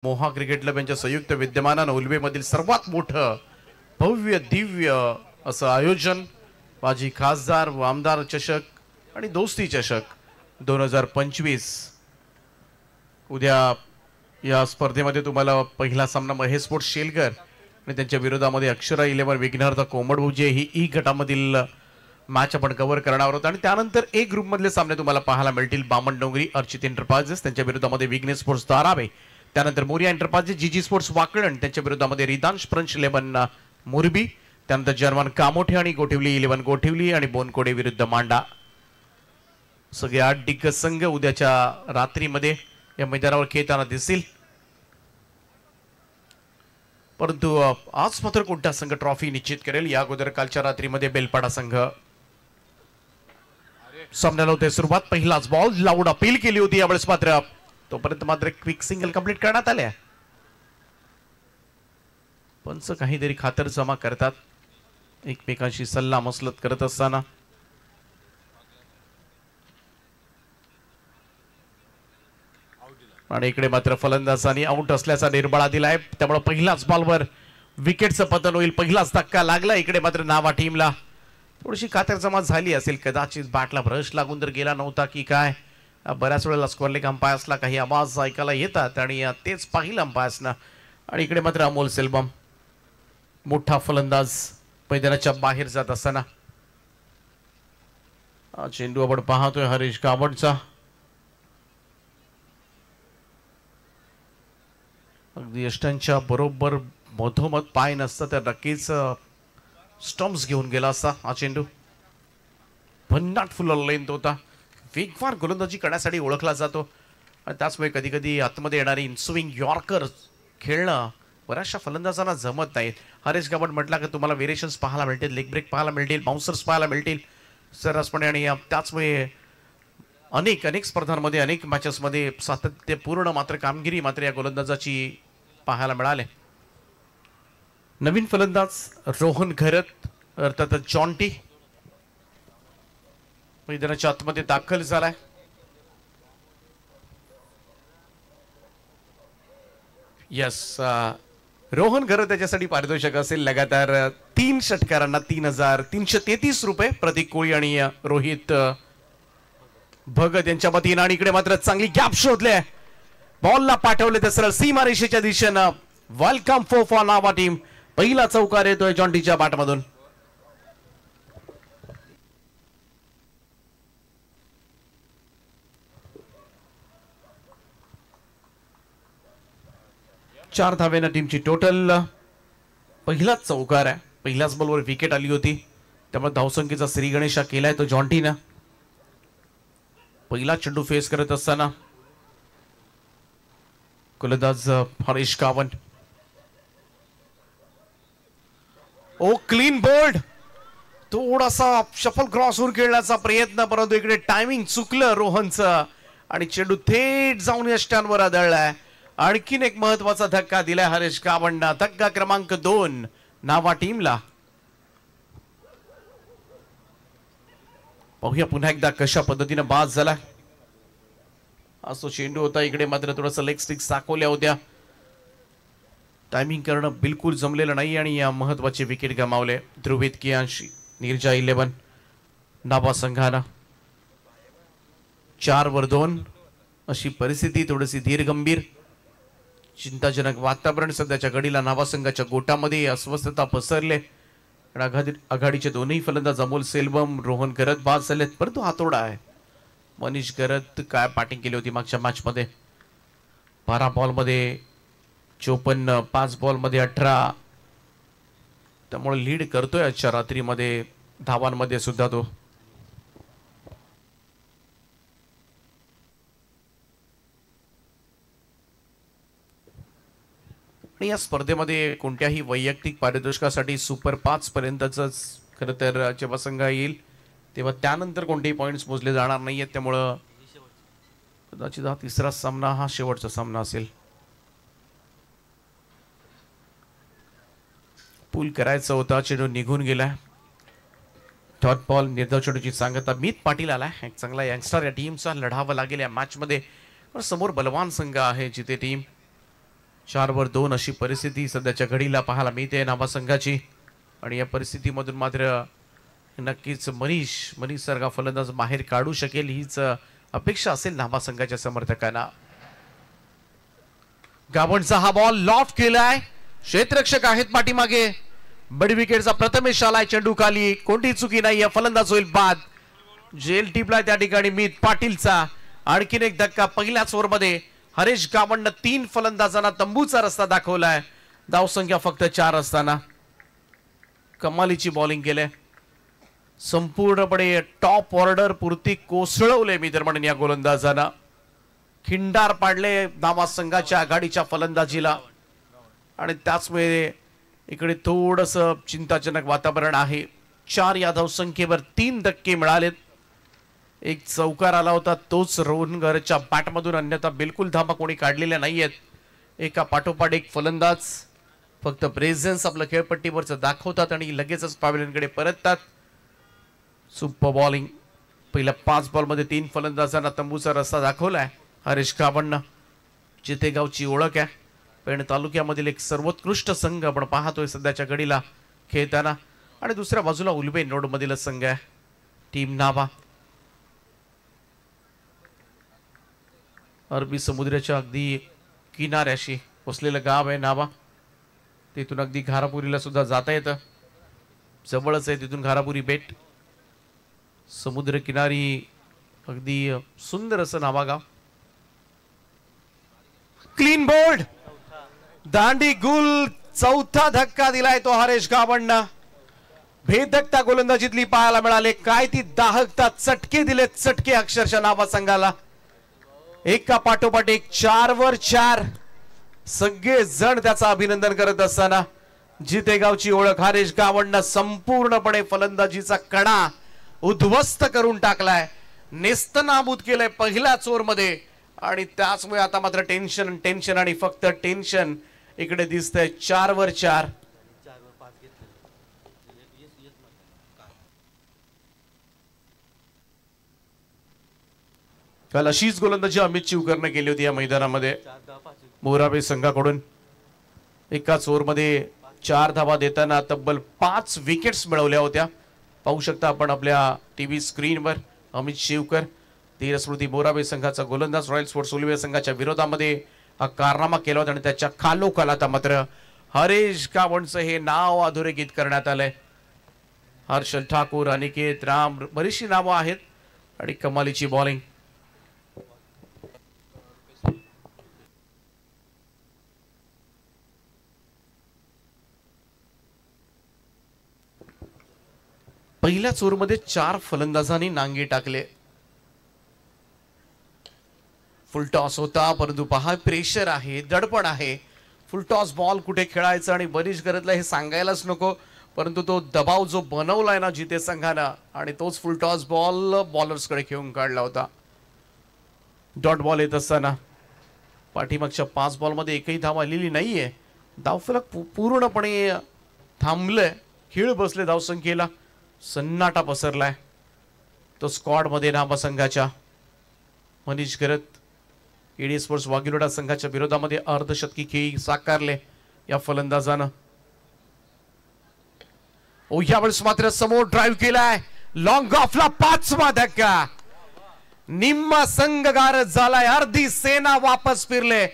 मोहा cricket club यांच्या संयुक्त विद्यमानानं उल्वेमधील सर्वात मोठं भव्य दिव्य असं आयोजन माजी खासदार व आमदार चषक आणि दोस्ती चषक 2025 उद्या या स्पर्धेमध्ये तुम्हाला पहिला सामना महेश स्पोर्ट्स शेलकर आणि त्यांच्या विरोधामध्ये अक्षरा 11 विघ्नहर्ता कोमडभुजे ही ई गटामधील मॅच आपण कव्हर करणार आहोत आणि त्यानंतर ए ग्रुप मधले सामने तुम्हाला पाहायला मिळतील बामण डोंगरी अर्चित एंटरप्राइजेस त्यांच्या विरोधामध्ये विघ्नेश स्पोर्ट्स धारावे त्यानंतर मोरिया एंटरप्राइजेस जीजी स्पोर्ट्स वाकळण त्यांच्या विरोधामध्ये रिदांश प्रंच 11 मोरबी त्यानंतर जर्मन कामोठे आणि गोठिवली 11 गोठिवली आणि बोनकोडे विरुद्ध मांडा सगळे 8 दिग्गज संघ उद्याच्या रात्रीमध्ये या मैदानावर खेळताना दिसतील परंतु आज मात्र कोणता संघ ट्रॉफी निश्चित करेल या अगोदर कालच्या रात्रीमध्ये बेलपाडा संघ सामन्याला होते सुरुवात पहिलाच बॉल लाऊड अपील केली होती यावेळेस मात्र तोपर्यंत मात्र क्विक सिंगल कंप्लीट करण्यात आल्या पंच काहीतरी खातर जमा करतात एकमेकांशी सल्ला मसलत करत असताना आणि इकडे मात्र फलंदाजांनी आउट असल्याचा निर्बळा दिलाय त्यामुळे पहिलाच बॉलवर विकेटचं पतन होईल पहिलाच धक्का लागला इकडे मात्र नावा टीमला थोडीशी खातर जमा झाली असेल कदाचित बॅटला ब्रश लागून तर गेला नव्हता की काय बऱ्याच वेळेला स्क्वेअरलेग अंपायर्सला काही आवाज ऐकायला येतात आणि तेच पाहिलं अंपायर्सना आणि इकडे मात्र अमोल सेल्वम मोठा फलंदाज मैदानाच्या बाहेर जात असताना चेंडू आपण पाहतोय हरीश काबडचा अगदी यष्टांच्या बरोबर मधोमध पाय नसता तर नक्कीच स्टम्प्स घेऊन गेला असता हा चेंडू भन्नाट फुल लेंथ होता वेगवान गोलंदाजी करण्यासाठी ओळखला जातो आणि त्याचमुळे कधी कधी आतमध्ये येणारी इनस्विंग यॉर्कर खेळणं बऱ्याचशा फलंदाजांना जमत नाही हरीश गावड म्हटला की तुम्हाला व्हेरिएशन्स पाहायला मिळतील लेग ब्रेक पाहायला मिळतील बाउन्सर्स पाहायला मिळतील सरसपणे आणि त्याचमुळे अनेक स्पर्धांमध्ये अनेक मॅचेसमध्ये सातत्यपूर्ण मात्र कामगिरी मात्र या गोलंदाजाची पाहायला मिळाले नवीन फलंदाज रोहन घरत अर्थात जॉन्टी मैदानाच्या आतमध्ये दाखल झालाय यस रोहन घरत त्याच्यासाठी पारितोषिक असेल लगातार 3 षटकारांना 3,333 रुपये प्रतीक कोळी आणि रोहित भगत यांच्या वतीनं आणि इकडे मात्र चांगली गॅप शोधले बॉलला पाठवले तर सरळ सीमारेषेच्या दिशेनं वेलकम फॉर नावा टीम पहिला चौकार येतोय जॉन्टीच्या बॅटमधून चार धावेनं टीमची टोटल पहिलाच चौकार आहे पहिल्याच बॉलवर विकेट आली होती त्यामुळे धावसंख्येचा श्री गणेशा केलाय तो जॉन्टीनं पहिला चेंडू फेस करत असताना गोलंदाज हरीश कावंत ओ क्लीन बोल्ड थोडासा शफल क्रॉस होऊन खेळण्याचा प्रयत्न परंतु इकडे टायमिंग चुकलं रोहनचं आणि चेंडू थेट जाऊन यष्टांवर आदळलाय आणखीन एक महत्वाचा धक्का दिलाय हरीश कावंतनं धक्का क्रमांक 2 नावा टीमला पाहूया पुन्हा एकदा कशा पद्धतीने बाद झाला असो चेंडू होता इकडे मात्र थोडासा लेग स्टिक्स दाखवल्या होत्या टायमिंग करणं बिलकुल जमलेलं नाही आणि या महत्वाचे विकेट गमावले ध्रुवित कियांशी निर्जा 11 नावा संघानं 4/2 अशी परिस्थिती थोडीशी धीरगंभीर चिंताजनक वातावरण सध्याच्या घडीला नावा संघाच्या गोटामध्ये अस्वस्थता पसरले आघाडीचे दोन्ही फलंदाज अमोल सेल्वम रोहन घरत बाद झालेत परंतु हातोडा आहे मनीष घरत काय बॅटिंग केली होती मागच्या मॅच मध्ये 12 बॉलमध्ये 54 5 बॉलमध्ये 18 त्यामुळे लीड करतोय आजच्या रात्रीमध्ये धावांमध्ये सुद्धा तो आणि या स्पर्धेमध्ये कोणत्याही वैयक्तिक पारितोषिकासाठी सुपर 5 पर्यंतच खरं तर जेव्हा संघ येईल तेव्हा त्यानंतर कोणतेही पॉइंट्स मोजले जाणार नाहीयेत त्यामुळं कदाचित हा तिसरा सामना हा शेवटचा सामना असेल पूल करायचा होता चेंडू निघून गेला डॉट बॉल निर्धाव चेंडूची सांगता मीत पाटील आला एक चांगला यंगस्टर या टीमचा लढावा लागेल या मॅच मध्ये समोर बलवान संघ आहे जिथे टीम 4-2 अशी परिस्थिती सध्याच्या घडीला पाहायला मिळते नाभा संघाची. आणि या परिस्थितीमधून मात्र नक्कीच मनीष सारखा फलंदाज बाहेर काढू शकेल हीच अपेक्षा असेल नाभा संघाच्या समर्थकांना. गावंडचा हा बॉल लॉफ्ट केलाय, क्षेत्ररक्षक आहेत पाठीमागे. बडी विकेटचा प्रथमेश आलाय चेंडू खाली, कोणती चुकी नाही, फलंदाज होईल बाद. जेल टिपलाय त्या ठिकाणी मीत पाटीलचा. आणखीन एक धक्का पहिल्याच ओव्हरमध्ये हरेश गावंडनं 3 फलंदाजांना तंबूचा रस्ता दाखवलाय. धावसंख्या फक्त 4 असताना कमालीची बॉलिंग केले, संपूर्णपणे टॉप ऑर्डर पुरती कोसळवले मी तर म्हणेन या गोलंदाजांना. खिंडार पाडले नाभा संघाच्या आघाडीच्या फलंदाजीला. आणि त्याचमुळे इकडे थोडस चिंताजनक वातावरण आहे. 4 या धावसंख्येवर 3 धक्के मिळालेत. एक चौकार आला होता तोच रोहनगरच्या बॅटमधून, अन्यथा बिलकुल धाबा कोणी काढलेल्या नाहीयेत. एका पाठोपाठ एक फलंदाज फक्त प्रेझेन्स आपलं खेळपट्टीवरच दाखवतात आणि लगेचच पॅव्हिलियनकडे परततात. Super bowling. पहिल्या 5 बॉलमध्ये 3 फलंदाजांना तंबूचा रस्ता दाखवलाय हरेश गावंडनं. चितेगावची ओळख आहे, पेण तालुक्यामधील एक सर्वोत्कृष्ट संघ आपण पाहतोय सध्याच्या घडीला खेळताना. आणि दुसऱ्या बाजूला उल्बे नोड मधील संघ आहे टीम नाभा. अरबी समुद्राच्या अगदी किनाऱ्याशी वसलेलं गाव आहे नाभा. तिथून अगदी घारापुरीला सुद्धा जाता येतं, जवळच आहे तिथून घारापुरी बेट. समुद्र किनारी अगदी सुंदर असं नाभा गाव. क्लीन बोल्ड, दांडी गुल, चौथा धक्का दिलाय तो हरेश गावंडनं. भेदकता गोलंदाजीतली पाहायला मिळाले. काय ती दाहकता, चटके दिलेत, चटके अक्षरशः नाभा संघाला. एका पाठोपाठ एक 4 वर 4 सगळे जण त्याचं अभिनंदन करत असताना जितेगावची ओळख हरेश गावंडनं संपूर्णपणे फलंदाजीचा कणा उद्ध्वस्त करून टाकलाय, नेस्तनाबूत केलंय पहिल्याच ओव्हरमध्ये. आणि त्याचमुळे आता मात्र टेन्शन आणि फक्त टेन्शन इकडे दिसतंय. 4 वर 4. काल अशीच गोलंदाजी अमित चिवकरनं केली होती या मैदानामध्ये मोराबे संघाकडून. एकाच ओव्हरमध्ये 4 धावा देताना तब्बल 5 विकेट्स मिळवल्या होत्या. पाहू शकता आपण आपल्या टीव्ही स्क्रीनवर अमित शिवकर, धीरस्मृती मोराबे संघाचा गोलंदाज रॉयल स्पोर्ट्स उल्वे संघाच्या विरोधामध्ये हा कारनामा केला होता. आणि त्याच्या खालोखाल आता मात्र हरेश गावंडचं हे नाव अधोरेखित करण्यात आलंय. हर्षल ठाकूर, अनिकेत राम, बरीचशी नावं आहेत. आणि कमालीची बॉलिंग. पहिल्याच ओव्हरमध्ये 4 फलंदाजांनी नांगे टाकले. फुलटॉस होता, परंतु पहा प्रेशर आहे, दडपण आहे. फुलटॉस बॉल कुठे खेळायचं आणि बरीच गरजला हे सांगायलाच नको, परंतु तो दबाव जो बनवलाय ना जिते संघानं, आणि तोच फुलटॉस बॉल बॉलर्सकडे खेळून काढला होता. डॉट बॉल येत असताना पाठीमागच्या 5 बॉलमध्ये एकही धाव आलेली नाहीये. धावफलक पूर्णपणे थांबलंय, खीळ बसले धावसंख्येला, सन्नाटा पसरलाय. तो स्क्वॉड मध्ये नाभा संघाच्या मनीष गरत, एडी स्पोर्ट्स वागिरोडा संघाच्या विरोधामध्ये अर्धशतकी खेळी साकारले या फलंदाजानं. यावेळेस मात्र समोर ड्राईव्ह केलाय, लॉंग ऑफला 5वा धक्का. निम्मा संघ गारद झालाय, अर्धी सेना वापस फिरले.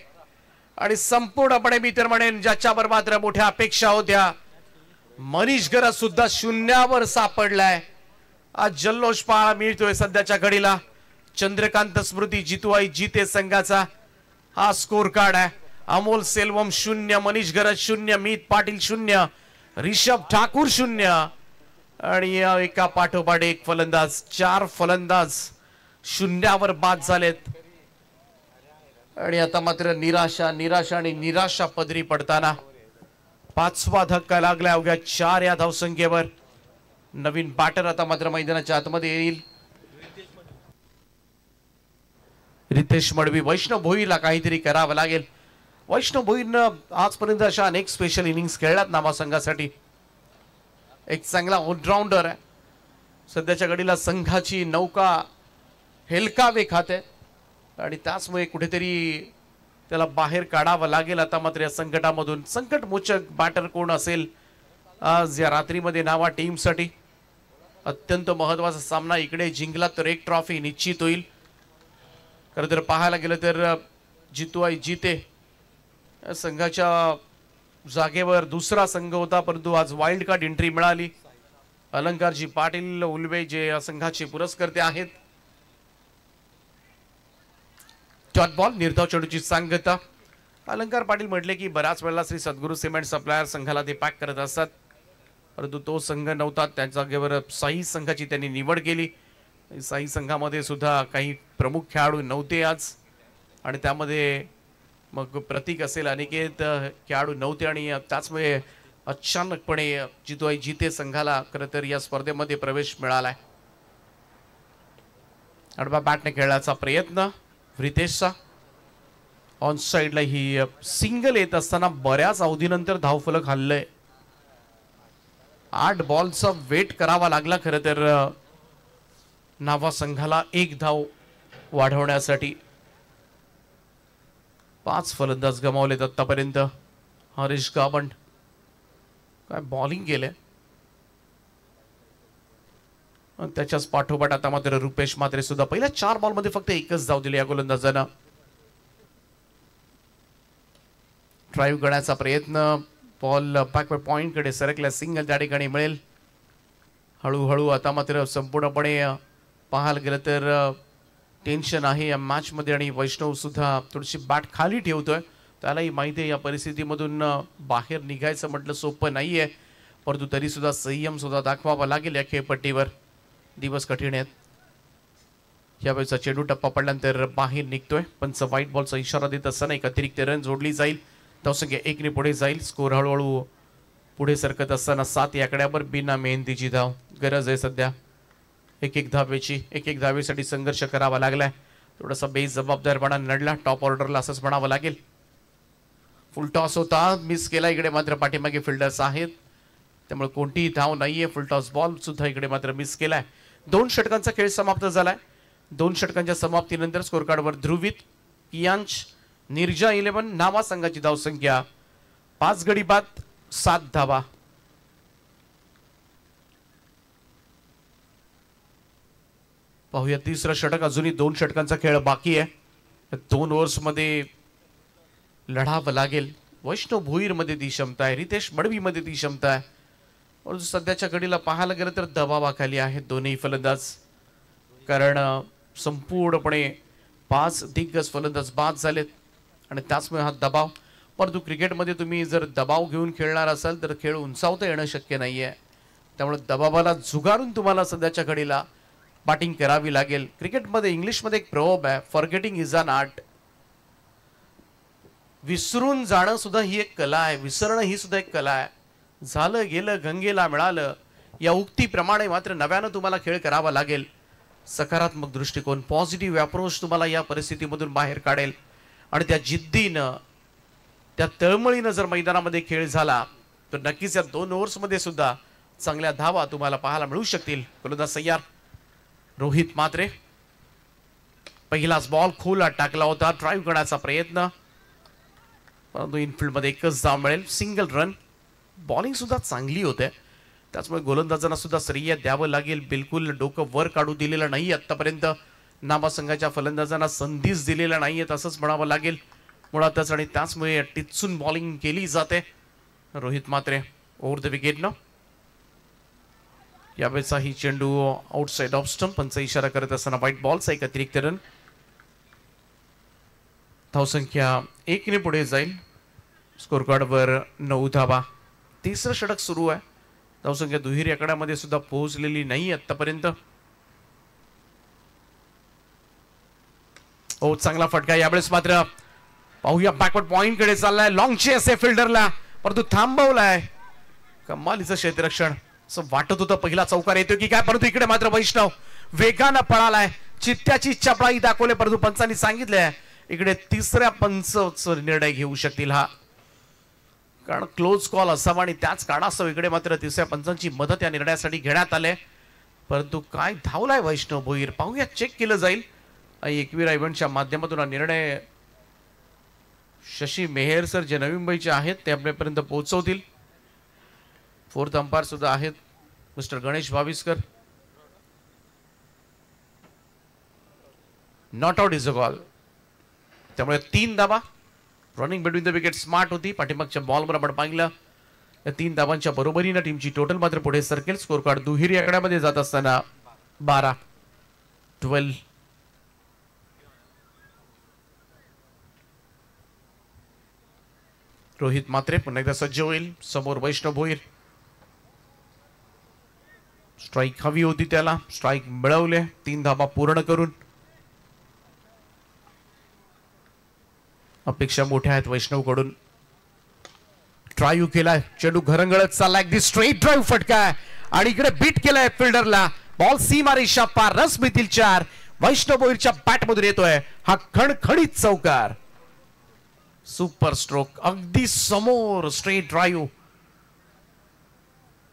आणि संपूर्णपणे मी तर म्हणेन ज्याच्यावर मात्र मोठ्या अपेक्षा होत्या, मनीष गरज सुद्धा शून्यावर सापडलाय. आज जल्लोष पाहायला मिळतोय सध्याच्या घडीला. चंद्रकांत स्मृती जितुआई जिते संघाचा हा स्कोर कार्ड आहे. अमोल सेल्वम 0, मनीष गरज 0, मीत पाटील 0, ऋषभ ठाकूर 0. आणि एका पाठोपाठ एक फलंदाज, 4 फलंदाज शून्यावर बाद झालेत. आणि आता मात्र निराशा आणि निराशा पदरी पडताना 5वा धक्का लागला अवघ्या 4 या धावसंख्येवर. नवीन बॅटर आता मात्र मैदानाच्या आतमध्ये येईल. रितेश मडवी. वैष्णव भोईरला काहीतरी करावं लागेल. वैष्णव भोईरनं आजपर्यंत अशा अनेक स्पेशल इनिंग्स खेळल्यात नाभा संघासाठी. एक चांगला ऑलराऊंडर आहे. सध्याच्या घडीला संघाची नौका हेलकावे खाते आणि त्याचमुळे कुठेतरी त्याला बाहेर काढावं लागेल आता मात्र या संकटामधून. संकटमोचक बॅटर कोण असेल आज या रात्रीमध्ये नावा टीमसाठी? अत्यंत महत्वाचा सामना, इकडे जिंकला तर एक ट्रॉफी निश्चित होईल. खरं तर पाहायला गेलं तर जितू आई जीते संघाच्या जागेवर दुसरा संघ होता, परंतु आज वाईल्ड कार्ड एंट्री मिळाली. अलंकारजी पाटील उल्वे जे या संघाचे पुरस्कर्ते आहेत. डॉट बॉल निर्धाव चेंडूची सांगता. अलंकार पाटील म्हटले की बराच वेळेला श्री सद्गुरू सिमेंट सप्लायर संघाला ते पॅक करत असतात, परंतु तो संघ नव्हता. त्या जागेवर साई संघाची त्यांनी निवड केली. साई संघामध्ये सुद्धा काही प्रमुख खेळाडू नव्हते आज, आणि त्यामध्ये मग प्रतीक असेल अनिकेत खेळाडू नव्हते, आणि त्याचमुळे अचानकपणे जितू आई जीते संघाला खरं तर या स्पर्धेमध्ये प्रवेश मिळालाय. आडवा बॅटने खेळण्याचा प्रयत्न रितेशचा. ऑन साइडला ही सिंगल येत असताना बऱ्याच अवधीनंतर धावफलक हल्लय. 8 बॉलचा वेट करावा लागला खरं तर नावा संघाला 1 धाव वाढवण्यासाठी. 5 फलंदाज गमावलेत आतापर्यंत. हरीश गाबंड काय बॉलिंग केले, त्याच्याच पाठोपाठ आता मात्र रुपेश म्हात्रे सुद्धा पहिल्या 4 बॉलमध्ये फक्त एकच धाव दिली या गोलंदाजांना. ड्राईव्ह करण्याचा प्रयत्न, बॉल बॅकवर्ड पॉइंट कडे सरकल्या, सिंगल त्या ठिकाणी मिळेल. हळूहळू आता मात्र संपूर्णपणे पाहायला गेलं तर टेन्शन आहे या मॅच मध्ये, आणि वैष्णव सुद्धा थोडीशी बॅट खाली ठेवतोय. त्यालाही माहिती आहे या परिस्थितीमधून बाहेर निघायचं म्हटलं सोपं नाहीये, परंतु तरी सुद्धा संयम सुद्धा दाखवावा लागेल या खेळपट्टीवर. दिवस कठीण आहेत. यावेळेचा चेंडू टप्पा पडल्यानंतर बाहेर निघतोय. पंच व्हाईट बॉलचा इशारा देत असताना एक अतिरिक्त रन जोडली जाईल. धावसंख्या 1 ने पुढे जाईल. स्कोर हळूहळू पुढे सरकत असताना 7 या आकड्यावर बिना मेहनतीची धाव गरज आहे सध्या. एक धावेसाठी संघर्ष करावा लागलाय. थोडासा बेजबाबदारपणा नडला टॉप ऑर्डरला असंच म्हणावं लागेल. फुल टॉस होता, मिस केला. इकडे मात्र पाठीमागे फिल्डर्स आहेत, त्यामुळे कोणतीही धाव नाहीये. फुल टॉस बॉल सुद्धा इकडे मात्र मिस केलाय. 2 षटकांचा खेळ समाप्त झालाय. 2 षटकांच्या समाप्तीनंतर स्कोर कार्डवर ध्रुवित, कियांश, निर्जा 11 नावा संघाची धावसंख्या 5 गडी बाद 7 धावा. पाहूया तिसरं षटक. अजूनही 2 षटकांचा खेळ बाकी आहे. 2 ओव्हर्स मध्ये लढावं लागेल. वैष्णव भोईर मध्ये ती क्षमता आहे, रितेश मडवी मध्ये ती क्षमता आहे, परंतु सध्याच्या घडीला पाहायला गेलं तर दबावाखाली आहेत दोन्ही फलंदाज, कारण संपूर्णपणे 5 दिग्गज फलंदाज बाद झालेत आणि त्याचमुळे हा दबाव. परंतु क्रिकेटमध्ये तुम्ही जर दबाव घेऊन खेळणार असाल तर खेळ उंचावता येणं शक्य नाहीये. त्यामुळे दबावाला झुगारून तुम्हाला सध्याच्या घडीला बॅटिंग करावी लागेल. क्रिकेटमध्ये इंग्लिशमध्ये एक प्रयोग आहे, फॉरगेटिंग इज अन आर्ट. विसरून जाणं सुद्धा ही एक कला आहे, विसरणं ही सुद्धा एक कला आहे. झालं गेलं गंगेला मिळालं या उक्तीप्रमाणे मात्र नव्यानं तुम्हाला खेळ करावा लागेल. सकारात्मक दृष्टिकोन, पॉझिटिव्ह अप्रोच तुम्हाला या परिस्थितीमधून बाहेर काढेल आणि त्या जिद्दीनं त्या तळमळीनं जर मैदानामध्ये खेळ झाला तर नक्कीच या 2 ओव्हर्समध्ये सुद्धा चांगल्या धावा तुम्हाला पाहायला मिळू शकतील. गोलंदाज तयार रोहित म्हात्रे. पहिलाच बॉल खोला टाकला होता, ड्राईव्ह करण्याचा प्रयत्न, परंतु इनफिल्ड मध्ये एकच धाव मिळेल. Single run. बॉलिंग सुद्धा चांगली होते, त्याचमुळे गोलंदाजांना सुद्धा श्रेय द्यावं लागेल. बिलकुल डोकं वर काढू दिलेलं नाही आतापर्यंत. नामा संघाच्या फलंदाजांना संधीच दिलेल्या नाहीयेत असंच म्हणावं लागेल मुळातच, आणि त्याचमुळे टिचून बॉलिंग केली जाते. रोहित म्हात्रे ओव्हर द विकेटनं. यावेळेचा ही चेंडू आउटसाइड ऑफ स्टंप, पंच इशारा करत असताना व्हाईट बॉलचा एक अतिरिक्त रन. धावसंख्या 1 ने पुढे जाईल. स्कोर कार्डवर 9 धावा. तिसरं षटक सुरू आहे. धावसंख्या दुहेरी आकड्यामध्ये सुद्धा पोहोचलेली नाही आतापर्यंत. ओ चांगला फटका यावेळेस मात्र. पाहूया बॅकवर्ड पॉइंट कडे चाललाय, लॉंग चेस आहे फिल्डरला, परंतु थांबवलाय. कमालीचं क्षेत्ररक्षण. असं वाटत होतं पहिला चौकार येतोय की काय, परंतु इकडे मात्र वैष्णव वेगानं पळालाय. चित्त्याची चपळाई दाखवले, परंतु पंचांनी सांगितलंय इकडे तिसऱ्या पंचचा निर्णय घेऊ शकतील हा, कारण क्लोज कॉल असावा आणि त्याच कारणास्तव इकडे मात्र तिसऱ्या पंचांची मदत या निर्णयासाठी घेण्यात आले. परंतु काय धावलाय वैष्णव भोईर, पाहूया चेक केलं जाईल. एकविरा इव्हेंटच्या माध्यमातून हा निर्णय शशी मेहर सर जे नवी मुंबईचे आहेत ते आपल्यापर्यंत पोहोचवतील. फोर्थ अंपायर सुद्धा आहेत mister Ganesh Bhaviskar. Not out is a call. त्यामुळे 3 धाबा. Running between the wicket smart होती. पाठीमागच्या बॉलवर आपण पाहिलं या 3 धाबांच्या बरोबरीने टीमची टोटल मात्र पुढे सरकेल. स्कोर कार्ड दुहेरी आकड्यामध्ये जात असताना 12. रोहित मात्रे पुन्हा एकदा सज्ज होईल. समोर वैष्णव भोईर. स्ट्राईक हवी होती त्याला. स्ट्राईक मिळवले 3 धाबा पूर्ण करून. अपेक्षा मोठ्या आहेत वैष्णव कडून. ड्राईव्ह केलाय. चेंडू घरंगळत चाललाय. अगदी स्ट्रेट ड्राईव्ह फटका आणि इकडे बीट केलाय फिल्डरला. बॉल सीमा रेषा पार. रस मिळतील 4. वैष्णव भोईरच्या बॅट मधून येतोय हा खणखणीत चौकार. सुपर स्ट्रोक अगदी समोर. Straight drive.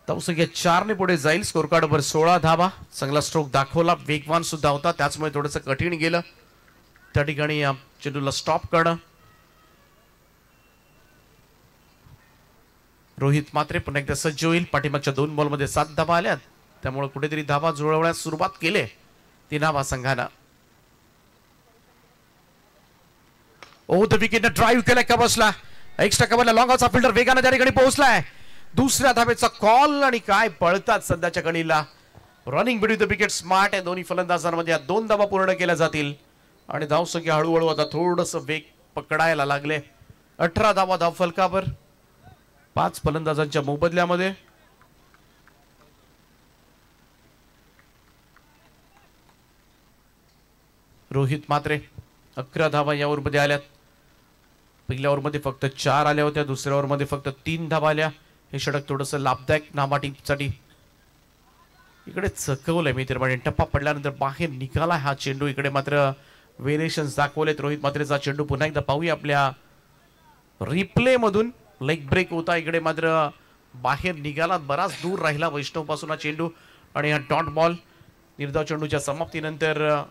धावसंख्या 4 ने पुढे जाईल. स्कोर कार्ड वर 16 धाबा. चांगला स्ट्रोक दाखवला. वेगवान सुद्धा होता. त्याचमुळे थोडंसं कठीण गेलं त्या ठिकाणी या चेंडूला स्टॉप करणं. रोहित मात्रे पुन्हा एकदा सज्ज होईल. पाठीमागच्या 2 बॉलमध्ये 7 धाबा आल्यात. त्यामुळे कुठेतरी धाबा जुळवण्यास सुरुवात केली 3 धाबा संघानं. ओ द विकेट ड्राईव्ह केलाय कबसला. एक्स्ट्रा कव्हरला लॉंग ऑफचा फिल्डर वेगाने त्या ठिकाणी पोहोचलाय. दुसऱ्या धाबेचा कॉल आणि काय पळतात सध्याच्या कणीला. Running between the wicket smart आहे. दोन्ही फलंदाजांमध्ये 2 धाबा पूर्ण केल्या जातील आणि धावसंख्या हळूहळू आता थोडस वेग पकडायला लागले. 18 धाबा धाव फलकावर 5 फलंदाजांच्या मोबदल्यामध्ये. रोहित मात्रे 11 धाबा या ओव्हरमध्ये आल्यात. पहिल्या ओव्हरमध्ये फक्त 4 आल्या होत्या. दुसऱ्या ओव्हरमध्ये फक्त 3 धाबा आल्या. हे षटक थोडंसं लाभदायक नामा टीमसाठी. इकडे चकवलंय मी तर टप्पा पडल्यानंतर बाहेर निघाला हा चेंडू. इकडे मात्र व्हेरिएशन्स दाखवलेत. रोहित मात्रेचा चेंडू पुन्हा एकदा पाहूया आपल्या रिप्ले मधून. लेग ब्रेक होता. इकडे मात्र बाहेर निघाला. बराच दूर राहिला वैष्णव पासून हा चेंडू आणि हा डॉट बॉल. निर्धाव चेंडूच्या समाप्तीनंतर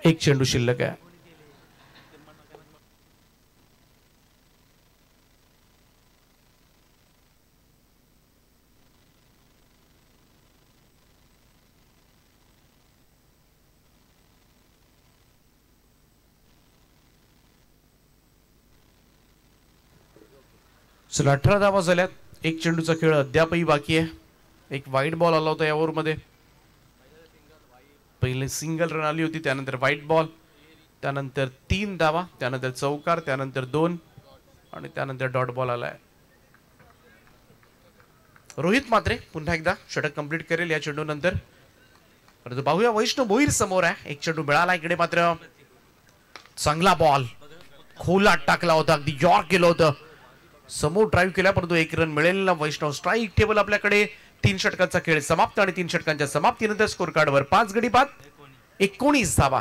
एक चेंडू शिल्लक आहे. चला 18 धावा झाल्यात. एक चेंडूचा खेळ अद्यापही बाकी आहे. एक वाईट बॉल आला होता या ओव्हरमध्ये. पहिले सिंगल रन आली होती. त्यानंतर व्हाईट बॉल. त्यानंतर 3 धावा. त्यानंतर चौकार. त्यानंतर 2 आणि त्यानंतर डॉट बॉल आलाय. रोहित मात्रे पुन्हा एकदा षटक कंप्लीट करेल या चेंडू नंतर. परंतु पाहूया वैष्णव भोईर समोर आहे. एक चेंडू मिळाला. इकडे मात्र चांगला बॉल खोलात टाकला होता. अगदी यॉर्क केलं होतं. समोर ड्राईव्ह केला परंतु 1 रन मिळेल. वैष्णव स्ट्राईक टेबल आपल्याकडे. 3 षटकांचा खेळ समाप्त आणि 3 षटकांच्या समाप्तीनंतर स्कोर कार्डवर 5 गडी बाद 19 धावा.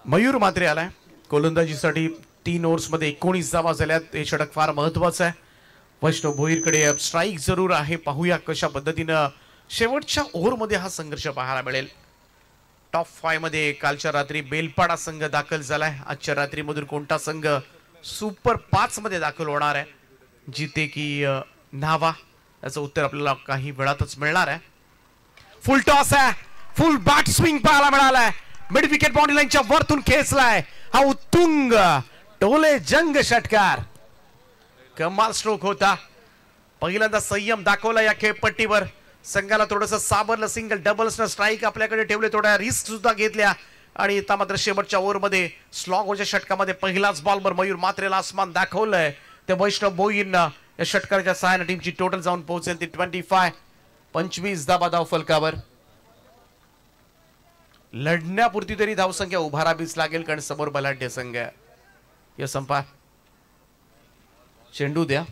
मयूर मात्रे आलाय गोलंदाजीसाठी. 3 ओव्हर्समध्ये 19 धावा झाल्यात. हे षटक फार महत्वाचं आहे. वैष्णव भोईरकडे स्ट्राईक जरूर आहे. पाहूया कशा पद्धतीनं शेवटच्या ओव्हरमध्ये हा संघर्ष पाहायला मिळेल. टॉप 5 मध्ये कालच्या रात्री बेलपाडा संघ दाखल झालाय. आजच्या रात्रीमधून कोणता संघ सुपर 5 मध्ये दाखल होणार आहे. जिते की न्हावा याचं उत्तर आपल्याला काही वेळातच मिळणार आहे. फुल टॉस आहे, फुल बॅट स्विंग पाहायला मिळालाय. मिड विकेट बाउंड्री लाईनच्या वरतून खेचलाय हा उत्तुंग टोले जंग षटकार. कमाल स्ट्रोक होता. पहिल्यांदा संयम दाखवला या खेळपट्टीवर. संघाला थोडंसं साबरलं. सिंगल डबल्स स्ट्राईक आपल्याकडे ठेवले, थोड्या रिस्क सुद्धा घेतल्या आणि आता मात्र शेवटच्या ओव्हरमध्ये स्लॉगच्या षटकामध्ये पहिलाच बॉलवर मयूर मात्रेला आसमान दाखवलंय. ते वैष्णव भोईरनं या षटकाराच्या सहाय्याने टीमची टोटल जाऊन पोहोचेल ती 25 धाबा धाव फलकावर. लढण्यापुरती तरी धावसंख्या उभारावीच लागेल, कारण समोर बलाढ्य संघ आहे. या संपा चेंडू द्या.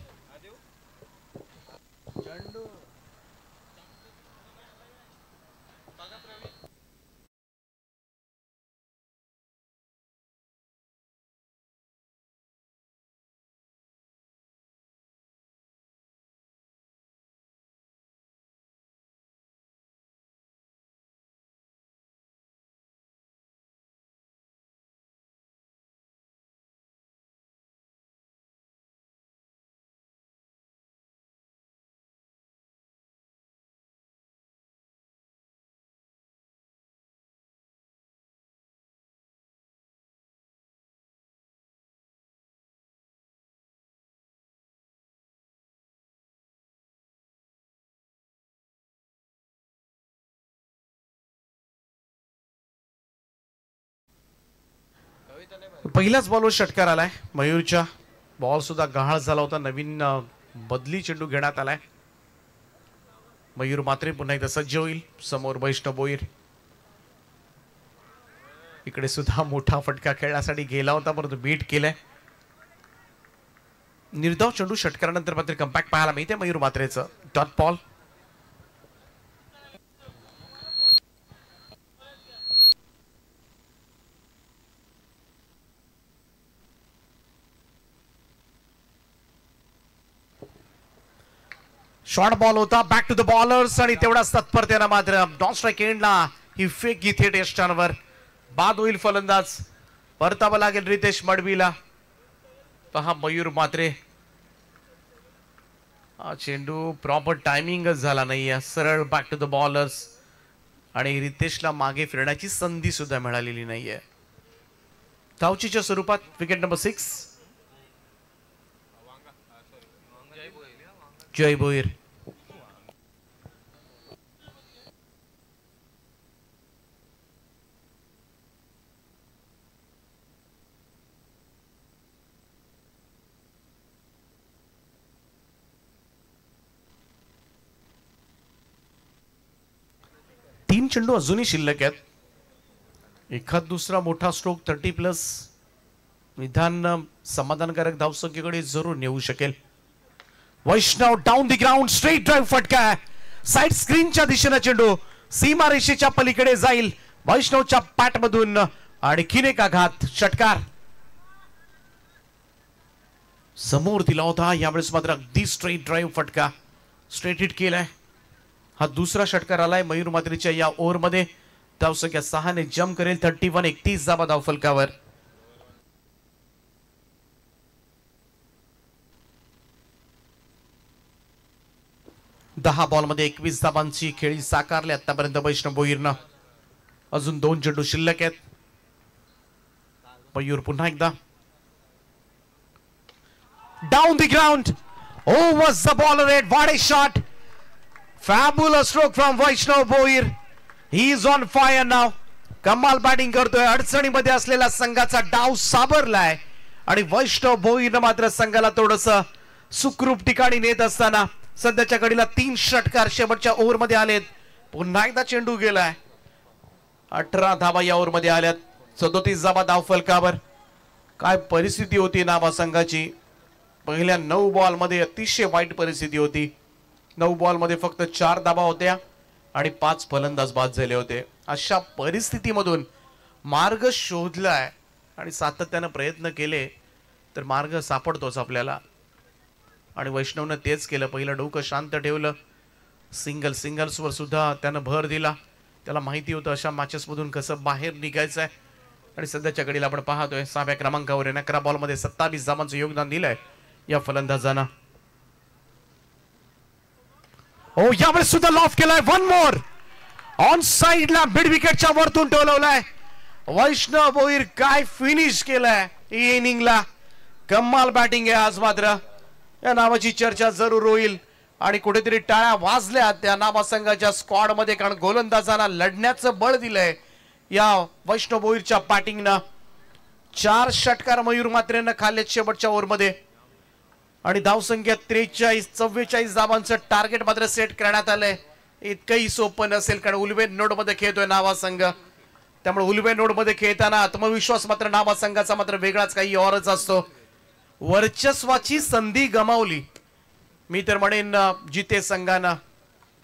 पहिल्याच बॉलवर षटकार आलाय. मयूरच्या बॉल सुद्धा गहाळ झाला होता. नवीन बदली चेंडू घेण्यात आलाय. मयूर मात्रे पुन्हा एकदा सज्ज होईल. समोर वैष्णव भोईर. इकडे सुद्धा मोठा फटका खेळण्यासाठी गेला होता, परंतु बीट केलाय. निर्धाव चेंडू षटकारानंतर मात्र कम्पॅक्ट पाहायला मिळते मयूर मात्रेचं. Dot ball. शॉर्ट बॉल होता. बॅक टू द बॉलर्स आणि तेवढाच तत्परतेनं मात्र नॉन स्ट्राईक एंडला ही फेक घेते टेस्टांवर. बाद होईल फलंदाज. परतावं लागेल रितेश मडवीला. पहा मयूर मात्रे. हा चेंडू प्रॉपर टायमिंगच झाला नाहीये. सरळ बॅक टू द बॉलर्स आणि रितेशला मागे फिरण्याची संधी सुद्धा मिळालेली नाहीये. धावचीच्या स्वरूपात विकेट नंबर 6 जय भोईर. तीन चेंडू अजूनही शिल्लक आहेत. एखाद दुसरा मोठा स्ट्रोक 30+ निदान समाधानकारक धावसंख्येकडे जरूर नेऊ शकेल. Vaishnav down the ground. Straight drive फटका. साइड स्क्रीनच्या दिशेने चेंडू सीमा रेषेच्या पलीकडे जाईल. वैष्णवच्या पॅटमधून आणखीन एक आघात. षटकार समोर दिला होता. यावेळेस मात्र अगदी स्ट्रेट ड्राइव्ह फटका. स्ट्रेट हिट केलाय. हा दुसरा षटकार आलाय मयूर मात्रेच्या या ओव्हरमध्ये. धावसंख्या 6 ने जम्प करेल. 31 धावा धाव फलकावर. दहा बॉलमध्ये 21 धावांची खेळी साकारली आतापर्यंत वैष्णव भोईरनं. अजून 2 चेंडू शिल्लक आहेत. मयूर पुन्हा एकदा down the ground. Oh, was the ball red? What a shot! Fabulous stroke from Vaishnav Bhoir. He is on fire now. कमाल बॅटिंग करतोय. अडचणीमध्ये असलेला संघाचा डाव सावरलाय आणि वैष्णव भोईर मात्र संघाला थोडस सुखरूप ठिकाणी नेत असताना सध्याच्या घडीला 3 षटकार शेवटच्या ओव्हरमध्ये आलेत. पुन्हा एकदा चेंडू गेलाय. 18 धावा या ओव्हरमध्ये आल्यात. 37 धावा धाव फलकावर. काय परिस्थिती होती नाभा संघाची. पहिल्या 9 बॉलमध्ये अतिशय वाईट परिस्थिती होती. 9 बॉलमध्ये फक्त 4 धावा होत्या आणि 5 फलंदाज बाद झाले होते. अशा परिस्थितीमधून मार्ग शोधलाय आणि सातत्याने प्रयत्न केले तर मार्ग सापडतोच आपल्याला. आणि वैष्णवनं तेच केलं. पहिलं डोकं शांत ठेवलं. सिंगल्सवर सुद्धा त्यानं भर दिला. त्याला माहिती होतं अशा मॅचेसमधून कसं बाहेर निघायचं आहे. आणि सध्याच्या घडीला आपण पाहतोय 6व्या क्रमांकावर 11 बॉलमध्ये 27 धावांचं योगदान दिलंय या फलंदाजांना. हो यावेळेस सुद्धा लॉफ केलाय. वन मोर ऑन साइडला मिड विकेटच्या वरतून टोलवलाय. वैष्णव भोईर काय फिनिश केलाय इनिंगला. कमाल बॅटिंग आहे आज. मात्र या नावाची चर्चा जरूर होईल आणि कुठेतरी टाळ्या वाजल्या त्या नामसंघाच्या स्क्वॉड मध्ये, कारण गोलंदाजांना लढण्याचं बळ दिलंय या वैष्णव भोईरच्या बॅटिंगनं. 4 षटकार मयूर मात्रेनं खाल्ले शेवटच्या ओव्हरमध्ये आणि धावसंख्या 43-44 धावांचं टार्गेट मात्र सेट करण्यात आलंय. इतकंही सोपं नसेल कारण उल्वे नोड मध्ये खेळतोय नावा संघ. त्यामुळे उल्वे नोड मध्ये खेळताना आत्मविश्वास मात्र नावा संघाचा मात्र वेगळाच काही औरच असतो. वर्चस्वाची संधी गमावली मी तर म्हणेन जिते संघानं,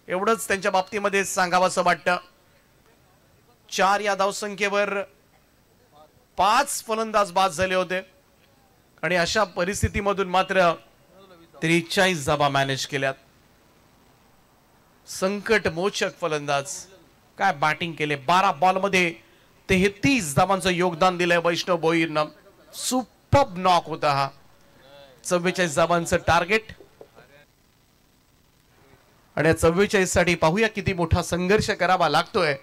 एवढंच त्यांच्या बाबतीमध्ये सांगावंसं वाटतं. 4 या धावसंख्येवर 5 फलंदाज बाद झाले होते आणि अशा परिस्थितीमधून मात्र 43 धावा मॅनेज केल्यात. संकट मोचक फलंदाज काय बॅटिंग केले. 12 बॉल मध्ये 33 धावांचं योगदान दिलंय वैष्णव भोईरनं. सुपर्ब नॉक होता हा. 44 धावांचं टार्गेट आणि 44 साठी पाहूया किती मोठा संघर्ष करावा लागतोय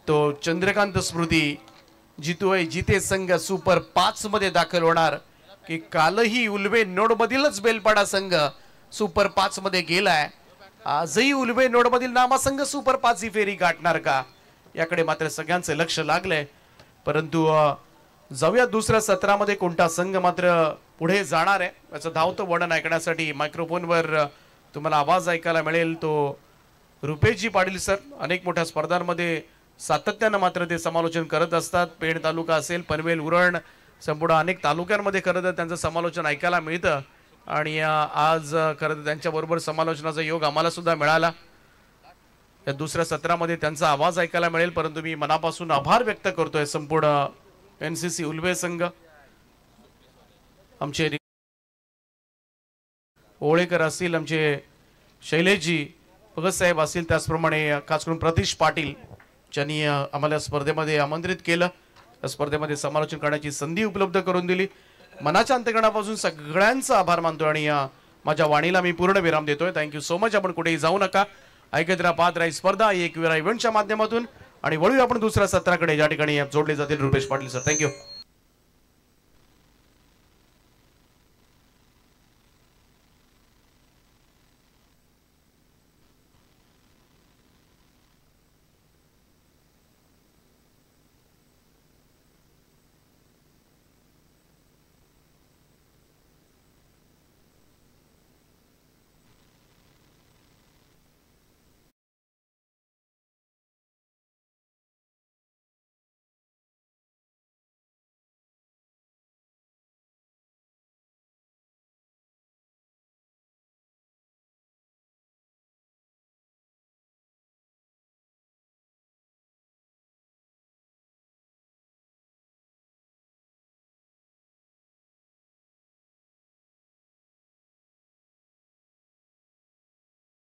तो. चंद्रकांत स्मृती जितोय जिते संघ सुपर 5 मध्ये दाखल होणार की कालही उल्वे नोड मधीलच बेलपाडा संघ सुपर 5 मध्ये गेलाय. आजही उल्वे नोड मधील नामा संघ सुपर 5 ही फेरी गाठणार का याकडे मात्र सगळ्यांचं लक्ष लागलंय. परंतु जाऊया दुसऱ्या सत्रामध्ये कोणता संघ मात्र पुढे जाणार आहे याचं धावतं वर्णन ऐकण्यासाठी मायक्रोफोनवर तुम्हाला आवाज ऐकायला मिळेल तो रुपेशजी पाटील सर. अनेक मोठ्या स्पर्धांमध्ये सातत्यानं मात्र ते समालोचन करत असतात. पेण तालुका असेल, पनवेल, उरण, संपूर्ण अनेक तालुक्यांमध्ये खरं तर त्यांचं समालोचन ऐकायला मिळतं आणि आज खरं तर त्यांच्याबरोबर समालोचनाचा योग आम्हाला सुद्धा मिळाला. या दुसऱ्या सत्रामध्ये त्यांचा आवाज ऐकायला मिळेल. परंतु मी मनापासून आभार व्यक्त करतोय संपूर्ण एनसीसी उल्वे संघ, आमचे ओळेकर असतील, आमचे शैलेशजी भगत साहेब असतील, त्याचप्रमाणे खास करून प्रतीश पाटील ज्यांनी आम्हाला स्पर्धेमध्ये आमंत्रित केलं, त्या स्पर्धेमध्ये समालोचन करण्याची संधी उपलब्ध करून दिली. मनाच्या अंतःकरणापासून सगळ्यांचा आभार मानतो आणि माझ्या वाणीला मी पूर्ण विराम देतोय. Thank you so much. आपण कुठेही जाऊ नका, ऐकत राहा पाहत राहा स्पर्धा एक वेळा इव्हेंटच्या माध्यमातून आणि वळूया आपण दुसऱ्या सत्राकडे ज्या ठिकाणी जोडले जातील रुपेश पाटील सर. थँक्यू.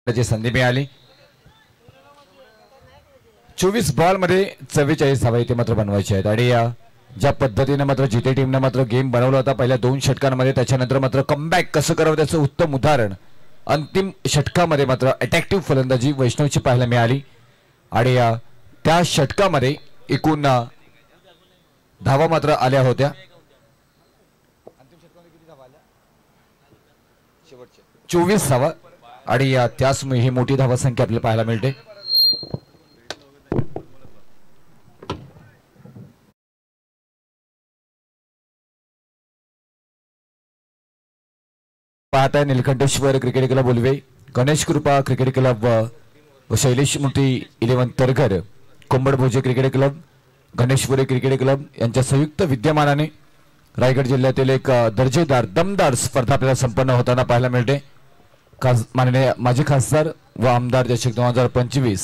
संधी मिळाली. 24 बॉल मध्ये 44 धावा इथे मात्र बनवायचे आहेत आणि ज्या पद्धतीने मात्र जिते टीमने मात्र गेम बनवला होता पहिल्या 2 षटकांमध्ये, त्याच्यानंतर मात्र कमबॅक कसं करावं त्याचं उत्तम उदाहरण अंतिम षटकामध्ये मात्र अटॅक्टिव्ह फलंदाजी वैष्णवची पाहायला मिळाली आणि त्या षटकामध्ये एकूण धावा मात्र आल्या होत्या 24 धावा आणि त्याचमुळे ही मोठी धावा संख्या आपल्याला पाहायला मिळते. पाहताय Neelkantheshwar cricket club Ulwe, Ganesh Kripa cricket club व Shailesh Murti 11 Targhar, Kombadbhuje cricket club, Ganeshpuri cricket club यांच्या संयुक्त विद्यमानाने रायगड जिल्ह्यातील एक दर्जेदार दमदार स्पर्धा आपल्याला संपन्न होताना पाहायला मिळते. माननीय माजी खासदार व आमदार चषक 2025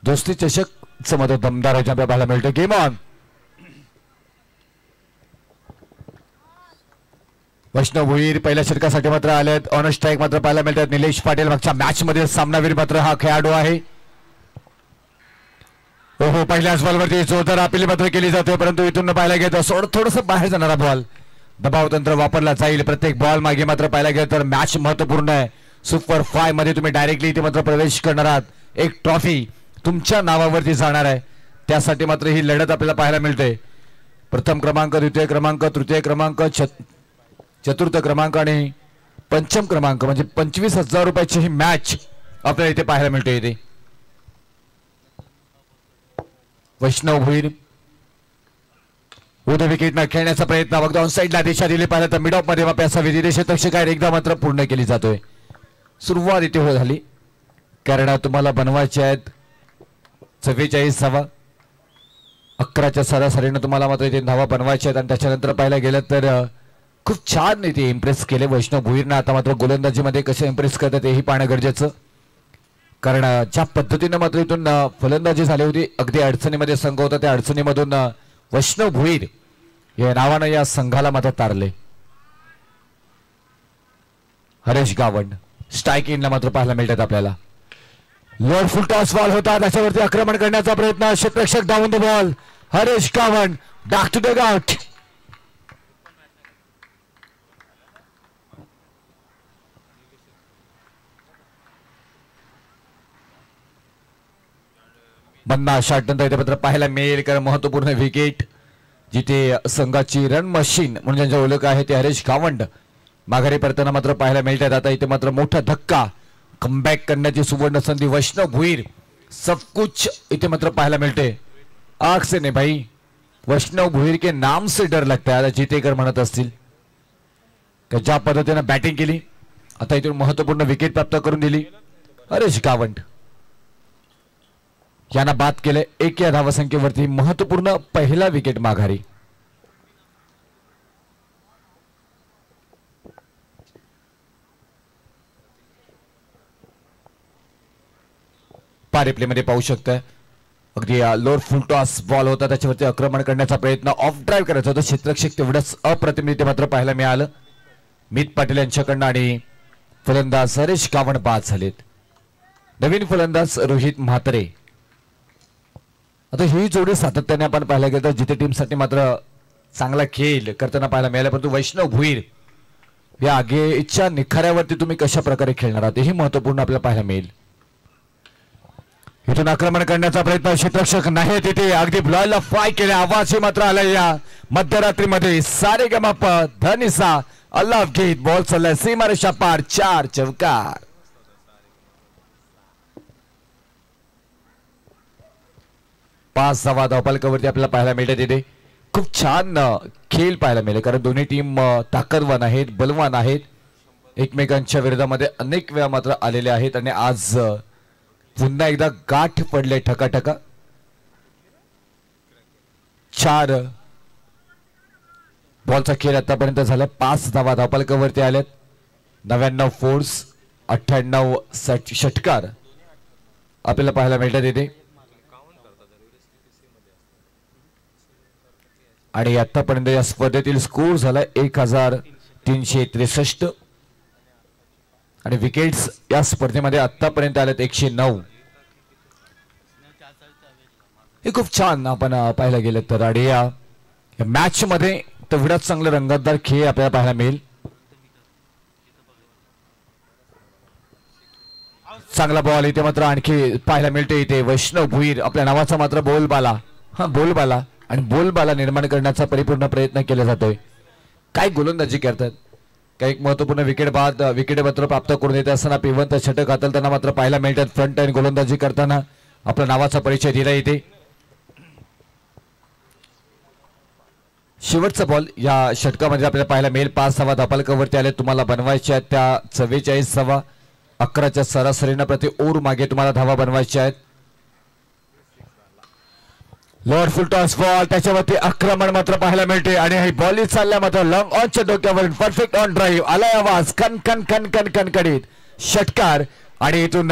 दोस्ती चषक मध्ये दमदार आपल्याला पाहायला मिळते. Game on. वैष्णव भोईर पहिल्या षटकासाठी मात्र आलेत. ऑन स्ट्राईक मात्र पाहायला मिळतात निलेश पाटील. मागच्या मॅच मध्ये सामनावीर मात्र हा खेळाडू आहे. हो पहिल्याच बॉलवरती जोरदार अपील मात्र केली जाते, परंतु इथून पाहायला गेलं थोडस बाहेर जाणारा बॉल. दबाव तंत्र वापरला जाईल प्रत्येक बॉल मागे. मात्र पाहायला गेलं तर मॅच महत्वपूर्ण आहे. सुपर 5 मध्ये तुम्ही डायरेक्टली इथे मात्र प्रवेश करणार आहात. एक ट्रॉफी तुमच्या नावावरती जाणार आहे. त्यासाठी मात्र ही लढत आपल्याला पाहायला मिळते. प्रथम क्रमांक, द्वितीय क्रमांक, तृतीय क्रमांक, चतुर्थ क्रमांक आणि पंचम क्रमांक म्हणजे 25,000 रुपयाची ही मॅच आपल्याला इथे पाहायला मिळते. इथे वैष्णव भुईर उद्या विकेट न खेळण्याचा प्रयत्न अगदी ऑन साईडला दिशा दिली पाहिलं तर मिड ऑफ मध्ये वापस असा विदेश काय एकदा मात्र पूर्ण केली जातोय. सुरुवात इथे हो झाली कारण तुम्हाला बनवायचे आहेत 44 धावा. 11च्या सरासरीनं तुम्हाला मात्र इथे धावा बनवायच्या आहेत आणि त्याच्यानंतर पाहायला गेलं तर खूप छान इथे इम्प्रेस केले वैष्णव भुईरनं. आता मात्र गोलंदाजीमध्ये कसं इम्प्रेस करतात हेही पाहणं गरजेचं कारण ज्या पद्धतीनं मात्र इथून फलंदाजी झाली होती अगदी अडचणीमध्ये संघ होता त्या अडचणीमधून वैष्णव भुईर या नावानं या संघाला मात्र तारले. हरेश गावंड स्ट्राईक इनला मात्र पाहायला मिळतात आपल्याला. लोअर फुल टॉस बॉल होता त्याच्यावरती आक्रमण करण्याचा प्रयत्न. क्षेत्ररक्षक down the ball. Haresh Gawand back to the out. बन्ना शॉट नंतर इथे मात्र पाहायला मिळेल कारण महत्वपूर्ण विकेट जिथे संघाची रन मशीन म्हणून ज्यांच्या ओळख आहे ते हरेश गावंड माघारी परताना मात्र पाहायला मिळतात. आता इथे मात्र मोठा धक्का कमबॅक करण्याची सुवर्ण संधी वैष्णव भुईर सब कुछ इथे मात्र पाहायला मिळते. आग से नहीं भाई वैष्णव भुईर के नाम से डर लगता है जितेकर म्हणत असतील ज्या पद्धतीनं बॅटिंग केली आता इथून महत्वपूर्ण विकेट प्राप्त करून दिली. हरेश गावंड यांना बाद केले. 1 या धावसंख्येवरती महत्वपूर्ण पहिला विकेट माघारी. पारे प्ले मध्ये पाहू शकताय अगदी लोअर फुल टॉस बॉल होता त्याच्यावरती आक्रमण करण्याचा प्रयत्न ऑफ ड्राईव्ह करायचा होता. क्षेत्ररक्षक तेवढंच अप्रतिम मात्र पाहायला मिळालं मित पाटील यांच्याकडनं आणि फलंदाज हरेश गावंड बाद झालेत. नवीन फलंदाज रोहित म्हात्रे. आता ही जोडी सातत्याने आपण पाहायला गेलं तर जिथे टीमसाठी मात्र चांगला खेळ करताना पाहायला मिळाला परंतु वैष्णव भुईर या आगेच्या निखाऱ्यावरती तुम्ही कशा प्रकारे खेळणार आहात हेही महत्वपूर्ण आपल्याला पाहायला मिळेल. इथून आक्रमण करण्याचा प्रयत्न क्षेत्ररक्षक नाही तिथे अगदी ब्लॉयला फ्राय केले. आवाज मात्र आला या मध्यरात्रीमध्ये. सारे गमाप धनिसा अल्लाह घेत बॉल चाललाय सीमारेषा पार. 4 चौकार. पाच धावा धावफलकावरती आपल्याला पाहायला मिळतात. तिथे खूप छान खेळ पाहायला मिळेल कारण दोन्ही टीम ताकदवान आहेत बलवान आहेत एकमेकांच्या विरोधामध्ये अनेक वेळा मात्र आलेले आहेत आणि आज पुन्हा एकदा गाठ पडले ठकाठका. 4 बॉलचा खेळ आतापर्यंत झाला. 5 धावा धावफलकावरती आल्यात. 99 फोर्स 98 षटकार आपल्याला पाहायला मिळतात तिथे आणि आतापर्यंत या स्पर्धेतील स्कोर झाला 1363 आणि विकेट्स या स्पर्धेमध्ये आतापर्यंत आल्यात 109. हे खूप छान आपण पाहायला गेलं तर आणि या मॅच मध्ये तेवढाच चांगला रंगतदार खेळ आपल्याला पाहायला मिळेल. चांगला बॉल इथे मात्र आणखी पाहायला मिळते. इथे वैष्णव भुईर आपल्या नावाचा मात्र बोलबाला बोलबाला आणि बोलबाला निर्माण करण्याचा परिपूर्ण प्रयत्न केला जातोय. काय गोलंदाजी करतात काही एक महत्वपूर्ण विकेट मात्र प्राप्त करून येत असताना पिवंत षटक हाताळताना मात्र पाहायला मिळतात. फ्रंट एंड गोलंदाजी करताना आपल्या नावाचा परिचय दिला येते. शेवटचा बॉल या षटकामध्ये आपल्याला पाहायला मिळेल. 5 धावा धावफलकावरती आले. तुम्हाला बनवायच्या आहेत त्या 44 धावा. 11च्या सरासरीनं प्रति ओव्हर मागे तुम्हाला धावा बनवायच्या आहेत. लोअर फुल टॉस बॉल त्याच्यावरती आक्रमण मात्र पाहायला मिळते आणि ही बॉल चालल्या मात्र लॉंग ऑनच्या डोक्यावर परफेक्ट ऑन ड्राईव्ह आलाय आवाज कन कन कन कन कणकडीत षटकार आणि इथून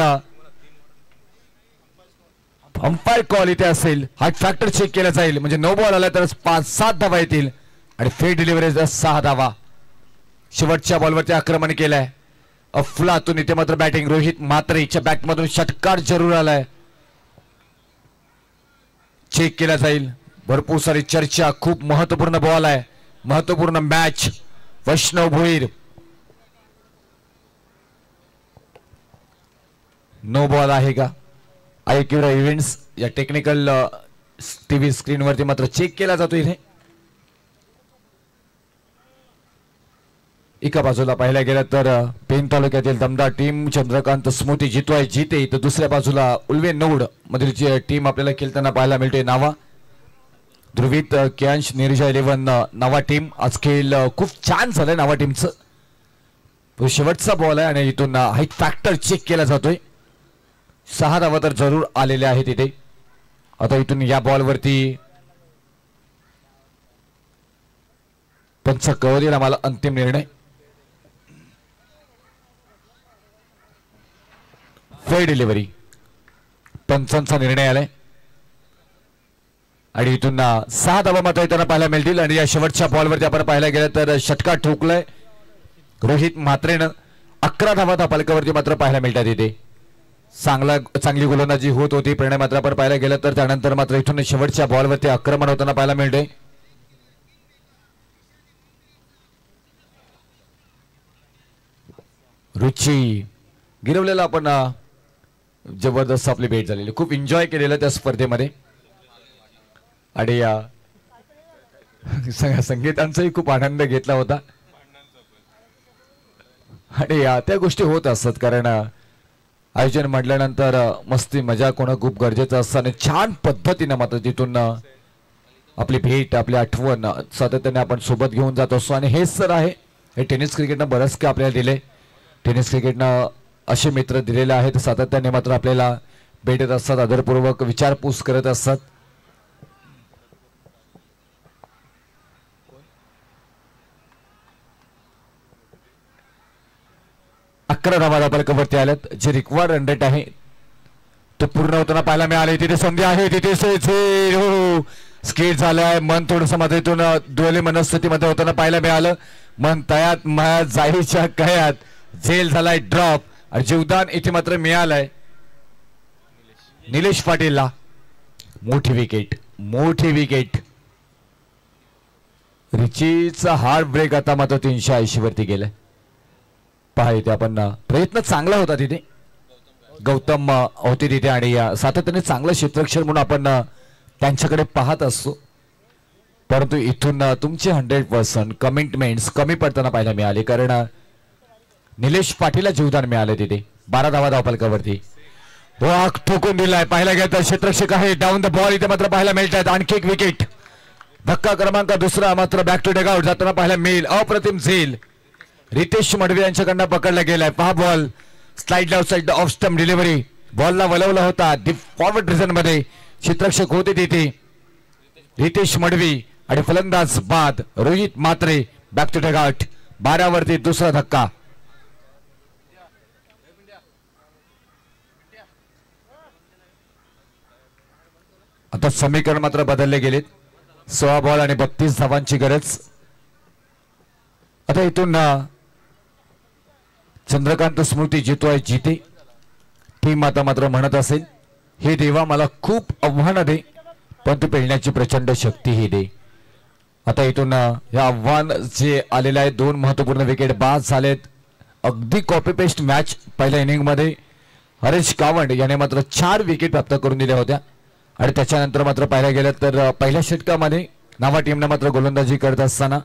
अंपायर कॉल इथे असेल. हार्ट फॅक्टर चेक केला जाईल म्हणजे 9 बॉल आला तर 5-7 धावा येतील आणि फेड डिलिव्हरी 6 धावा. शेवटच्या बॉलवरती आक्रमण केलंय अफलातून. इथे मात्र बॅटिंग रोहित म्हात्रेच्या बॅटमधून षटकार जरूर आलाय. चेक केला जाईल. भरपूर सारी चर्चा. खूप महत्वपूर्ण बॉल आहे महत्वपूर्ण मॅच. वैष्णव भुईर नो बॉल आहे का आयक्यूरा इव्हेंट्स या टेक्निकल टीव्ही स्क्रीनवरती मात्र चेक केला जातो इथे. एका बाजूला पाहायला गेलं तर पेन तालुक्यातील दमदार टीम चंद्रकांत स्मृती जितवाय जिते, तर दुसऱ्या बाजूला उल्वे नौड मधील टीम आपल्याला खेळताना पाहायला मिळते. नावा ध्रुवीत कॅन्श निरजा 11 नावा टीम. आज खेळ खूप छान झालाय नावा टीमचं. तो शेवटचा बॉल आहे आणि इथून हाईट फॅक्टर चेक केला जातोय. 6 धावा तर जरूर आलेले आहेत इथे. आता इथून या बॉलवरती पंच कवरीला मला अंतिम निर्णय. फेअर डिलिव्हरी पंचांचा निर्णय आलाय आणि इथून 6 धावा मात्र येताना पाहायला मिळतील. आणि या शेवटच्या बॉलवरती आपण पाहायला गेलं तर षटकार ठोकलाय रोहित म्हात्रेनं. 11 धावा धापालकावरती मात्र पाहायला मिळतात इथे. चांगली गोलंदाजी होत होती परिणाम मात्र आपण पाहायला गेलं तर त्यानंतर मात्र इथून शेवटच्या बॉलवरती आक्रमण होताना पाहायला मिळते. रुची गिरवलेला आपण जबरदस्त आपली भेट झालेली. खूप एन्जॉय केलेलं त्या स्पर्धेमध्ये आणि संगीतांचाही खूप आनंद घेतला होता. आणि त्या गोष्टी होत असतात कारण आयोजन म्हटल्यानंतर मस्ती मजा होणं खूप गरजेचं असतं. आणि छान पद्धतीनं मात्र तिथून आपली भेट आपली आठवण सातत्याने आपण सोबत घेऊन जात असतो. आणि हेच तर आहे हे टेनिस क्रिकेटनं बरंच काय आपल्याला दिले. टेनिस क्रिकेटनं असे मित्र दिलेले आहेत सातत्याने मात्र आपल्याला भेटत असतात, आदरपूर्वक विचारपूस करत असतात. अकरा धावा धापालकावरती आल्यात. जे रिक्वायर्ड रन रेट आहे तो पूर्ण होताना पाहायला मिळाले. तिथे संधी आहे तिथे स्केट झालाय. मन थोडंसं मात्र इथून दोले मनस्थितीमध्ये होताना पाहायला मिळालं. मन तयात मयात जाईच्या कयात झेल झालाय ड्रॉप आणि जीवदान इथे मात्र मिळालंय निलेश पाटीलला. मोठी विकेट रिचीचा हार्ट ब्रेक आता मात्र 380 वरती गेलाय. पहा इथे आपण प्रयत्न चांगला होता तिथे. गौतम होते तिथे आणि सातत्याने चांगलं क्षेत्ररक्षण म्हणून आपण त्यांच्याकडे पाहत असतो. परंतु इथून तुमचे 100% कमिटमेंट्स कमी पडताना पाहायला मिळाले कारण निलेश पाटीलला जीवदान मिळाले तिथे. 12 धावा धावपलकावरती ठोकून दिलाय. पाहायला गेलं तर क्षेत्ररक्षक आहे डाऊन द बॉल इथे मात्र पाहायला मिळतात. आणखी एक विकेट. धक्का क्रमांक 2 मात्र बॅक टू डगआउट जाताना पाहायला मिळेल. अप्रतिम झेल रितेश मडवी यांच्याकडनं पकडला गेलाय. पहा ball slide outside off stump delivery. बॉलला वलवला होता फॉरवर्ड रिजन मध्ये. क्षेत्ररक्षक होते तिथे रितेश मडवी आणि फलंदाज बाद Rohit Mhatre. Back to dugout 12 वरती दुसरा धक्का. आता समीकरण मात्र बदलले गेलेत. 16 बॉल आणि 32 धावांची गरज. आता इथून चंद्रकांत स्मृती जितवाय जिते टीम आता मात्र म्हणत असेल हे देवा मला खूप आव्हान दे पण तू पेलण्याची प्रचंड शक्तीही दे. आता इथून हे आव्हान जे आलेले आहे 2 महत्वपूर्ण विकेट बाद झालेत. अगदी कॉपी पेस्ट मॅच. पहिल्या इनिंग मध्ये हरेश कावंड याने मात्र 4 विकेट प्राप्त करून दिल्या होत्या आणि त्याच्यानंतर मात्र पाहायला गेलं तर पहिल्या षटकामध्ये नावा टीमने मात्र गोलंदाजी करत असताना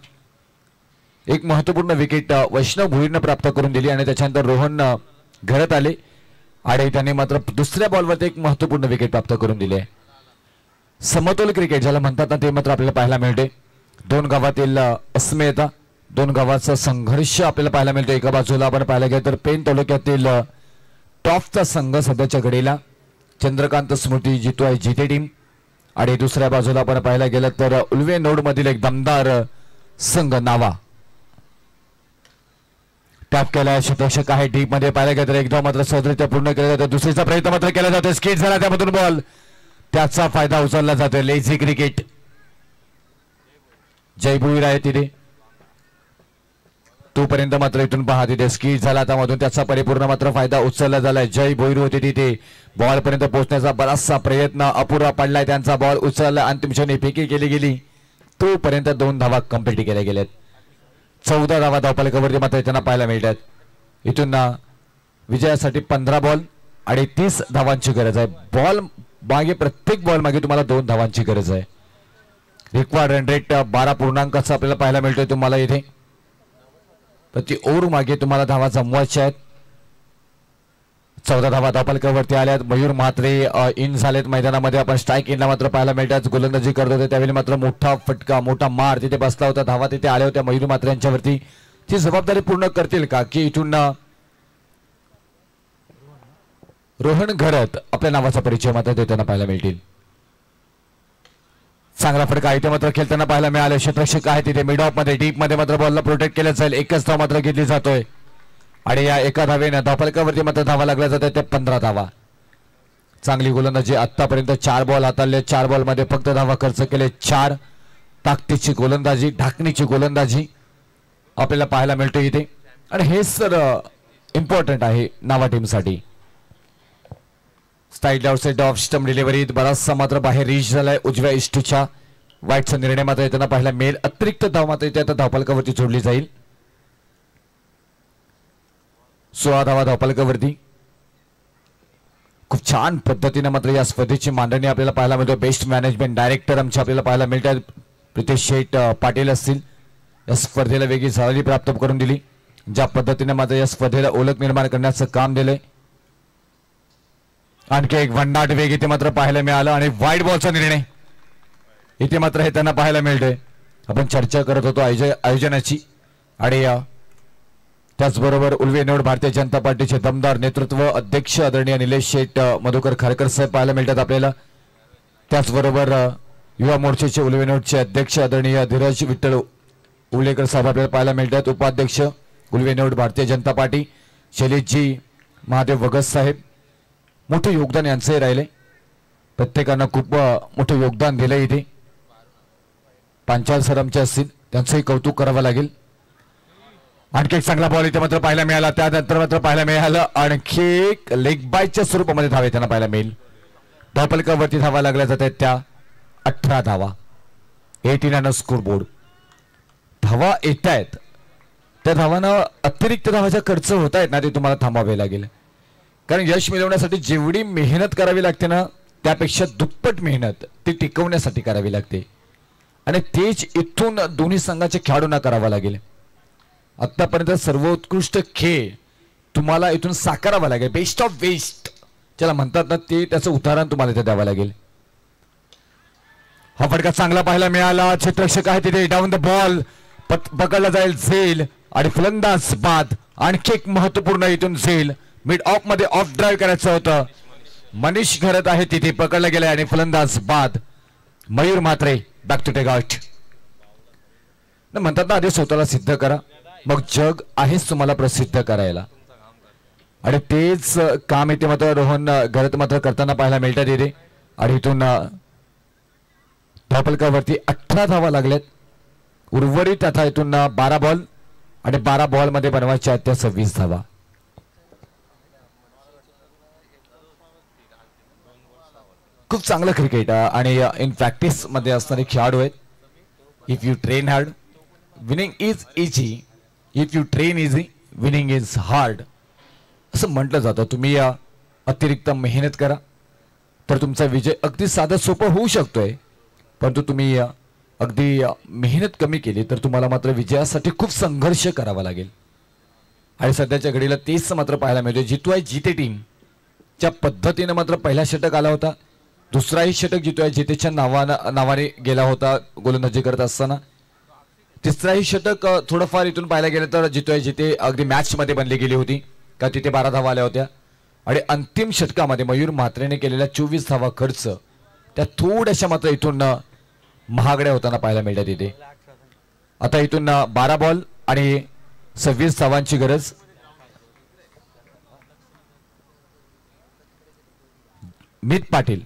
एक महत्वपूर्ण विकेट वैष्णव भुईरनं प्राप्त करून दिली आणि त्याच्यानंतर रोहन घरात आले आणि त्याने मात्र दुसऱ्या बॉलवरती एक महत्वपूर्ण विकेट प्राप्त करून दिली आहे. समतोल क्रिकेट ज्याला म्हणतात ना ते मात्र आपल्याला पाहायला मिळते. 2 गावातील अस्मिता 2 गावाचा संघर्ष आपल्याला पाहायला मिळतो. एका बाजूला आपण पाहायला गेलं तर पेन तालुक्यातील टॉपचा संघ सध्याच्या घडीला चंद्रकांत स्मृती जितवाय जिते टीम आणि दुसऱ्या बाजूला आपण पाहायला गेलं तर उल्वे नोड मधील एक दमदार संघ नावा. टॅप केला क्षेत्ररक्षक आहे डीप मध्ये पाहायला गेलं तर एकदा मात्र सहजरित्या पूर्ण केला जातो. दुसरीचा प्रयत्न मात्र केला जातो. स्किट झाला त्यामधून बॉल. त्याचा फायदा उचलला जातो. Lazy cricket. जय भुईर आहे तिथे. तोपर्यंत मात्र इथून पहा तिथे स्किट झाला त्यामधून त्याचा परिपूर्ण मात्र फायदा उचलला झालाय. जय भोईर होते तिथे. बॉल पर्यंत पोहोचण्याचा बराचसा प्रयत्न अपुरा पडलाय. त्यांचा बॉल उचलला अंतिम क्षणी फेकी केली गेली. तोपर्यंत 2 धावा कंप्लीट केल्या गेल्यात. 14 धावा धावपलकावरती मात्र त्यांना पाहायला मिळतात. इथून विजयासाठी 15 बॉल आणि 30 धावांची गरज आहे. बॉल मागे प्रत्येक बॉल मागे तुम्हाला 2 धावांची गरज आहे. रिक्वायर्ड रन रेट 12 आपल्याला पाहायला मिळतोय तुम्हाला इथे. प्रति ओव्हर मागे तुम्हाला धावा जमवायच्या आहेत. 14 धावा धावफलकावरती आल्यात. मयूर म्हात्रे इन झालेत मैदानामध्ये. आपण स्ट्राईक इनला मात्र पाहायला मिळतात. गोलंदाजी करत होते त्यावेळी मात्र मोठा फटका मोठा मार तिथे बसला होता. धावा तिथे आल्या होत्या मयूर म्हात्रे यांच्यावरती. ती जबाबदारी पूर्ण करतील का की इथून रोहन घरत आपल्या नावाचा परिचय मात्र देताना पाहायला मिळतील. चांगला फटका इथे मात्र खेळताना पाहायला मिळालं. क्षेत्ररक्षक आहे तिथे मिड ऑफ मध्ये डीप मध्ये मात्र बॉलला प्रोटेक्ट केलं जाईल. एकच धाव मात्र घेतली जातोय आणि या एका धावेनं धावफलकावरती मात्र धावा लागल्या जातात त्या 15 धावा. चांगली गोलंदाजी आतापर्यंत 4 बॉल हाताळले. 4 बॉल मध्ये फक्त धावा खर्च केले 4. ताकदीची गोलंदाजी ढाकणीची गोलंदाजी आपल्याला पाहायला मिळते इथे आणि हे सर इम्पॉर्टंट आहे नावा टीमसाठी. Style outside off stump delivery बराचसा मात्र बाहेर रीच झालाय उजव्या इष्टूच्या. वाईटचा निर्णय मात्र येताना पाहायला मिळेल. अतिरिक्त धाव मात्र इथे आता धावफलकावरती जोडली जाईल. 16 धावा धावफलकावरती. खूप छान पद्धतीने मात्र या स्पर्धेची मांडणी आपल्याला पाहायला मिळते. बेस्ट मॅनेजमेंट डायरेक्टर आमचे आपल्याला पाहायला मिळतात. प्रितेश शेठ पाटील असतील. या स्पर्धेला वेगळी झळाळी प्राप्त करून दिली. ज्या पद्धतीने मात्र या स्पर्धेला ओळख निर्माण करण्याचं काम दिलंय. आणखी एक भन्नाट वेग इथे मात्र पाहायला मिळालं आणि वाईट बॉलचा निर्णय इथे मात्र हे त्यांना पाहायला मिळतोय. आपण चर्चा करत होतो आयोजनाची आणि त्याचबरोबर उल्वे नोड भारतीय जनता पार्टीचे दमदार नेतृत्व अध्यक्ष आदरणीय निलेश शेठ मधुकर खारकर साहेब पाहायला मिळतात आपल्याला. त्याचबरोबर युवा मोर्चाचे उल्वे नोडचे अध्यक्ष आदरणीय धीरज विठ्ठल उल्लेकर साहेब आपल्याला पाहायला मिळतात. उपाध्यक्ष उल्वे नोड भारतीय जनता पार्टी शैलेशजी महादेव वगत साहेब. मोठे योगदान यांचंही राहिले. प्रत्येकानं खूप मोठं योगदान दिलंय इथे. पांचाल सर आमचे असतील त्यांचंही कौतुक करावं लागेल. आणखी एक चांगला बॉल इथे मात्र पाहायला मिळाला. त्यानंतर मात्र पाहायला मिळालं आणखी एक लेग बायच्या स्वरूपामध्ये धावा त्यांना पाहायला मिळेल. धावफलकावरती धावा लागल्या जात आहेत त्या 18 धावा. 18 स्कोर बोर्ड. धावा येत आहेत त्या धावांना अतिरिक्त धावाचा खर्च होत आहेत ना ते तुम्हाला थांबावे लागेल. कारण यश मिळवण्यासाठी जेवढी मेहनत करावी लागते ना त्यापेक्षा दुप्पट मेहनत ती टिकवण्यासाठी करावी लागते आणि तेच इथून दोन्ही संघाच्या खेळाडूंना करावा लागेल. आतापर्यंत सर्वोत्कृष्ट खेळ तुम्हाला इथून साकारावा लागेल. बेस्ट ऑफ बेस्ट ज्याला म्हणतात ना ते त्याचं उदाहरण तुम्हाला इथे द्यावं लागेल. हा फटका चांगला पाहायला मिळाला. क्षेत्ररक्षक आहे तिथे डाऊन द बॉल पकडला जाईल झेल आणि फलंदाज बाद. आणखी एक महत्वपूर्ण इथून झेल मिड ऑफ मध्ये ऑफ ड्राईव्ह करायचं होतं. मनीष घरत आहे तिथे पकडला गेलाय आणि फलंदाज बाद. Mayur Mhatre back to take out. म्हणतात ना आधी स्वतःला सिद्ध करा मग जग आहेच तुम्हाला प्रसिद्ध करायला आणि तेच काम इथे मात्र रोहन घरत मात्र करताना पाहायला मिळतात इथे. आणि इथून धावफलकावरती 18 धावा लागल्यात. उर्वरित आता इथून 12 बॉल आणि 12 बॉल मध्ये बनवायच्या आहेत त्या 26 धावा. खूप चांगलं क्रिकेट आणि इन प्रॅक्टिस मध्ये असणारे खेळाडू आहेत. If you train hard winning is easy. If you train easy winning is hard असं म्हटलं जातं. तुम्ही अतिरिक्त मेहनत करा तर तुमचा विजय अगदी साधं सोपं होऊ शकतोय. परंतु तुम्ही अगदी मेहनत कमी केली तर तुम्हाला मात्र विजयासाठी खूप संघर्ष करावा लागेल. आणि सध्याच्या घडीला तेच मात्र पाहायला मिळते. जितू जिते टीम ज्या पद्धतीने मात्र पहिला षटक आला होता. दुसराही षटक जितू जितेच्या नावाने गेला होता गोलंदाजी करत असताना. तिसराही षटक थोडंफार इथून पाहायला गेलं तर जितू जिते अगदी मॅच मध्ये बनली गेली होती का तिथे 12 धावा आल्या होत्या. आणि अंतिम षटकामध्ये मयूर म्हात्रेने केलेल्या 24 धावा खर्च त्या थोड्याशा मात्र इथून महागड्या होताना पाहायला मिळतात इथे. आता इथून 12 बॉल आणि 26 धावांची गरज. मित पाटील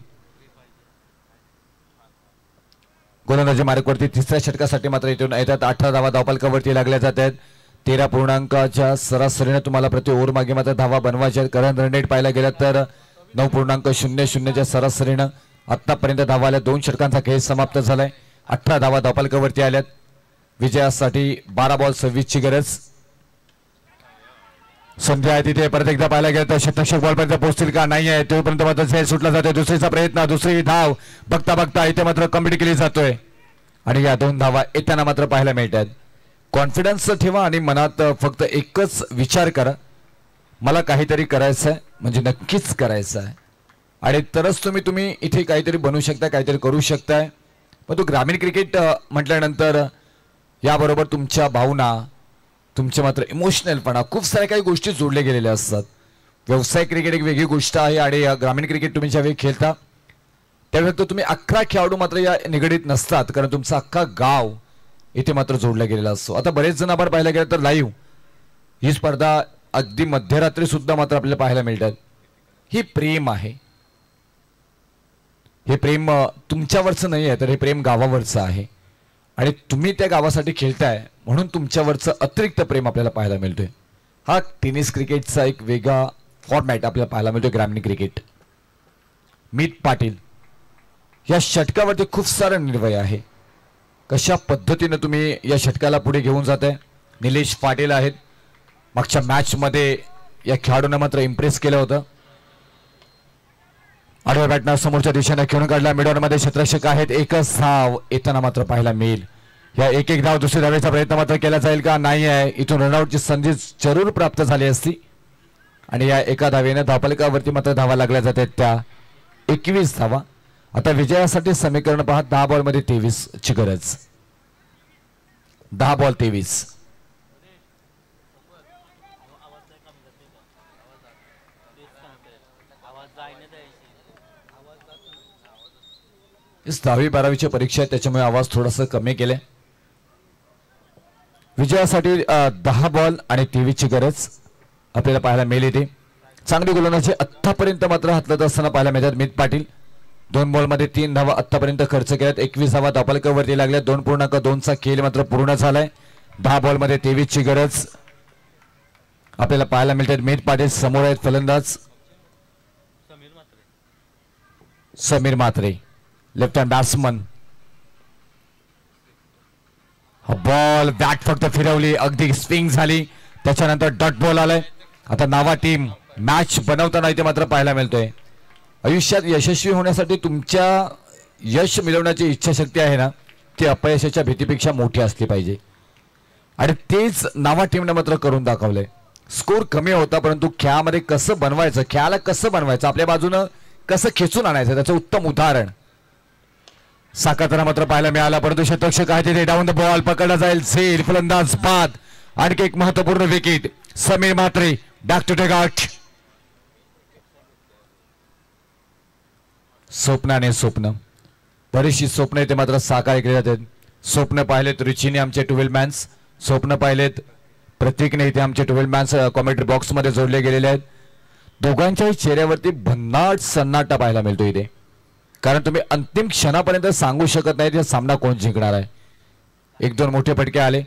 गोलंदाजी मार्गवरती तिसऱ्या षटकासाठी मात्र इथून येतात. 18 धावा धावफलकावरती लागल्या जात आहेत. 13 पूर्णांकाच्या सरासरीने तुम्हाला प्रति ओव्हर मागे मात्र धावा बनवायच्या. करंट रन रेट पाहायला गेला तर 9.00च्या सरासरीनं आतापर्यंत धावा आल्या. 2 षटकांचा खेळ समाप्त झालाय. 18 धावा धावफलकावरती आल्यात. विजयासाठी 12 बॉल 26 ची गरज. संधी आहे तिथे परत एकदा पाहायला गेलं तर शतक्षक बॉलपर्यंत पोहोचतील का नाही आहे तोपर्यंत मात्र झेल सुटला जातोय. दुसरीचा प्रयत्न, दुसरी धाव बघता बघता इथे मात्र कम्प्लीट केली जातोय आणि या 2 धावा येताना मात्र पाहायला मिळतात. कॉन्फिडन्स ठेवा आणि मनात फक्त एकच विचार करा, मला काहीतरी करायचं आहे म्हणजे नक्कीच करायचं आहे आणि तरच तुम्ही इथे काहीतरी बनवू शकता, काहीतरी करू शकताय. पण तो ग्रामीण क्रिकेट म्हटल्यानंतर याबरोबर तुमच्या भावना, तुमचे मात्र इमोशनलपणा, खूप साऱ्या काही गोष्टी जोडल्या गेलेल्या असतात. व्यावसायिक क्रिकेट एक वेगळी गोष्ट आहे आणि ग्रामीण क्रिकेट तुम्ही ज्यावेळी खेळता त्यावेळी तर तुम्ही 11 खेळाडू मात्र या निगडीत नसतात, कारण तुमचा अख्खा गाव इथे मात्र जोडला गेलेला असतो. आता बरेच जण आपण पाहायला गेलं तर लाईव्ह ही स्पर्धा अगदी मध्यरात्री सुद्धा मात्र आपल्याला पाहायला मिळतात. ही प्रेम आहे, हे प्रेम तुमच्यावरचं नाही आहे तर हे प्रेम गावावरचं आहे आणि तुम्ही त्या गावासाठी खेळताय म्हणून तुमच्यावरचं अतिरिक्त प्रेम आपल्याला पाहायला मिळतोय. हा टेनिस क्रिकेटचा एक वेगळा फॉर्मॅट आपल्याला पाहायला मिळतोय ग्रामीण क्रिकेट. मीत पाटील या षटकावरती खूप सारा निर्भय आहे, कशा पद्धतीने तुम्ही या षटकाला पुढे घेऊन जाताय. निलेश पाटील आहेत, मागच्या मॅच मध्ये या खेळाडूंना मात्र इम्प्रेस केलं होतं. आडव्या बॅटनं समोरच्या दिशेने खेळून काढला, मिडॉन मध्ये क्षेत्ररक्षक आहेत, एकच धाव येताना मात्र पाहायला मिळेल. या एक धाव दुसरी धावेचा प्रयत्न मात्र केला जाईल का नाही आहे, इथून रनआउटची संधी जरूर प्राप्त झाली असती आणि या एका धावेने धावफलकावरती मात्र धावा लागल्या जातात त्या 21 धावा. आता विजयासाठी समीकरण पहा, 10 बॉल मध्ये 23 ची गरज. 10 बॉल 23. इस 10वी-12वीची परीक्षा त्याच्यामुळे आवाज थोडासा कमी केले. विजयासाठी 10 बॉल आणि 23 ची गरज आपल्याला पाहायला मिळेल. चांगली गोलंदाजी आतापर्यंत मात्र हातलत असताना पाहायला मिळतात मीत पाटील. 2 बॉल मध्ये 3 धावा आतापर्यंत खर्च केल्यात, 21 धावा धावफलकावरती लागल्या. 2.2चा खेळ मात्र पूर्ण झालाय. 10 बॉल मध्ये 23 ची गरज आपल्याला पाहायला मिळतात. मीत पाटील समोर आहेत फलंदाज Sameer Mhatre, left hand batsman. Ball bat फक्त फिरवली, अगदी स्विंग झाली, त्याच्यानंतर डॉट बॉल आलाय. आता नावा टीम मॅच बनवताना इथे मात्र पाहायला मिळतोय. आयुष्यात यशस्वी होण्यासाठी तुमच्या यश मिळवण्याची इच्छाशक्ती आहे ना, ती अपयशाच्या भीतीपेक्षा मोठी असली पाहिजे आणि तेच नावा टीमने मात्र करून दाखवलंय. स्कोर कमी होता परंतु खेळामध्ये कसं बनवायचं, खेळाला कसं बनवायचं, आपल्या बाजूनं कसं खेचून आणायचं त्याचं उत्तम उदाहरण साकारताना मात्र पाहायला मिळाला. परंतु शतरक्षक आहे तिथे डाऊन द बॉल पकडला जाईल, झेल फलंदाज बाद. आणखी एक महत्वपूर्ण wicket, Samir Mhatre back to take out. स्वप्न बरीचशी स्वप्न इथे मात्र साकार केली जातात. स्वप्न पाहिलेत रुचीने आमचे 12 मॅन्स, स्वप्न पाहिलेत प्रत्येकने इथे आमचे 12 मॅन्स कॉमेंट्री बॉक्स मध्ये जोडले गेलेले आहेत. दोघांच्याही चेहऱ्यावरती भन्नाट सन्नाटा पाहायला मिळतो इथे, कारण तुम्ही अंतिम क्षणापर्यंत सांगू शकत नाही हा सामना कोण जिंकणार आहे. 1-2 मोठे फटके आले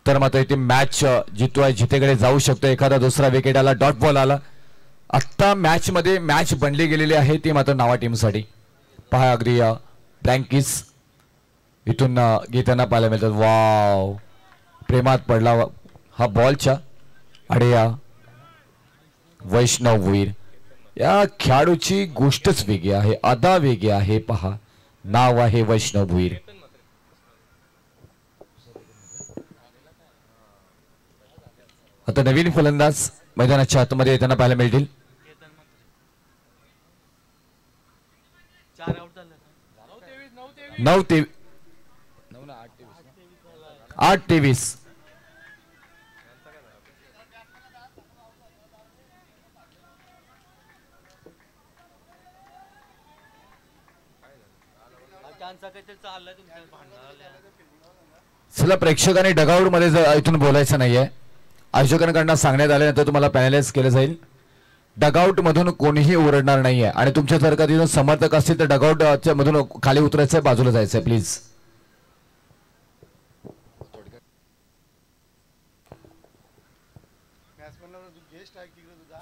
तर मात्र इथे मॅच जितेकडे जाऊ शकतो. एखादा दुसरा विकेट आला, डॉट बॉल आला. आत्ता मॅच मध्ये मॅच बनली गेलेली आहे ती मात्र नावा टीमसाठी. पहा अगदी ब्लँकिस इथून घेताना पाहायला मिळतात. वाव, प्रेमात पडला हा बॉलच्या आणि या वैष्णव भुईर या खेळाडूची गोष्टच वेगळी आहे, अदा वेगळी आहे. पहा नाव आहे वैष्णव भुईर. आता नवीन फलंदाज मैदानाच्या आतमध्ये येताना पाहायला मिळतील. 8-23. चला, प्रेक्षकांनी डगआउट मध्ये इथून बोलायचं नाहीये. आयोजकांकडून सांगण्यात आल्यानंतर तुम्हाला पॅनलाइज केलं जाईल. डगआउट मधून कोणीही ओरडणार नाहीये आणि तुमच्या जर का तिथून समर्थक असतील तर डगआउट मधून खाली उतरायचंय, बाजूला जायचंय प्लीज.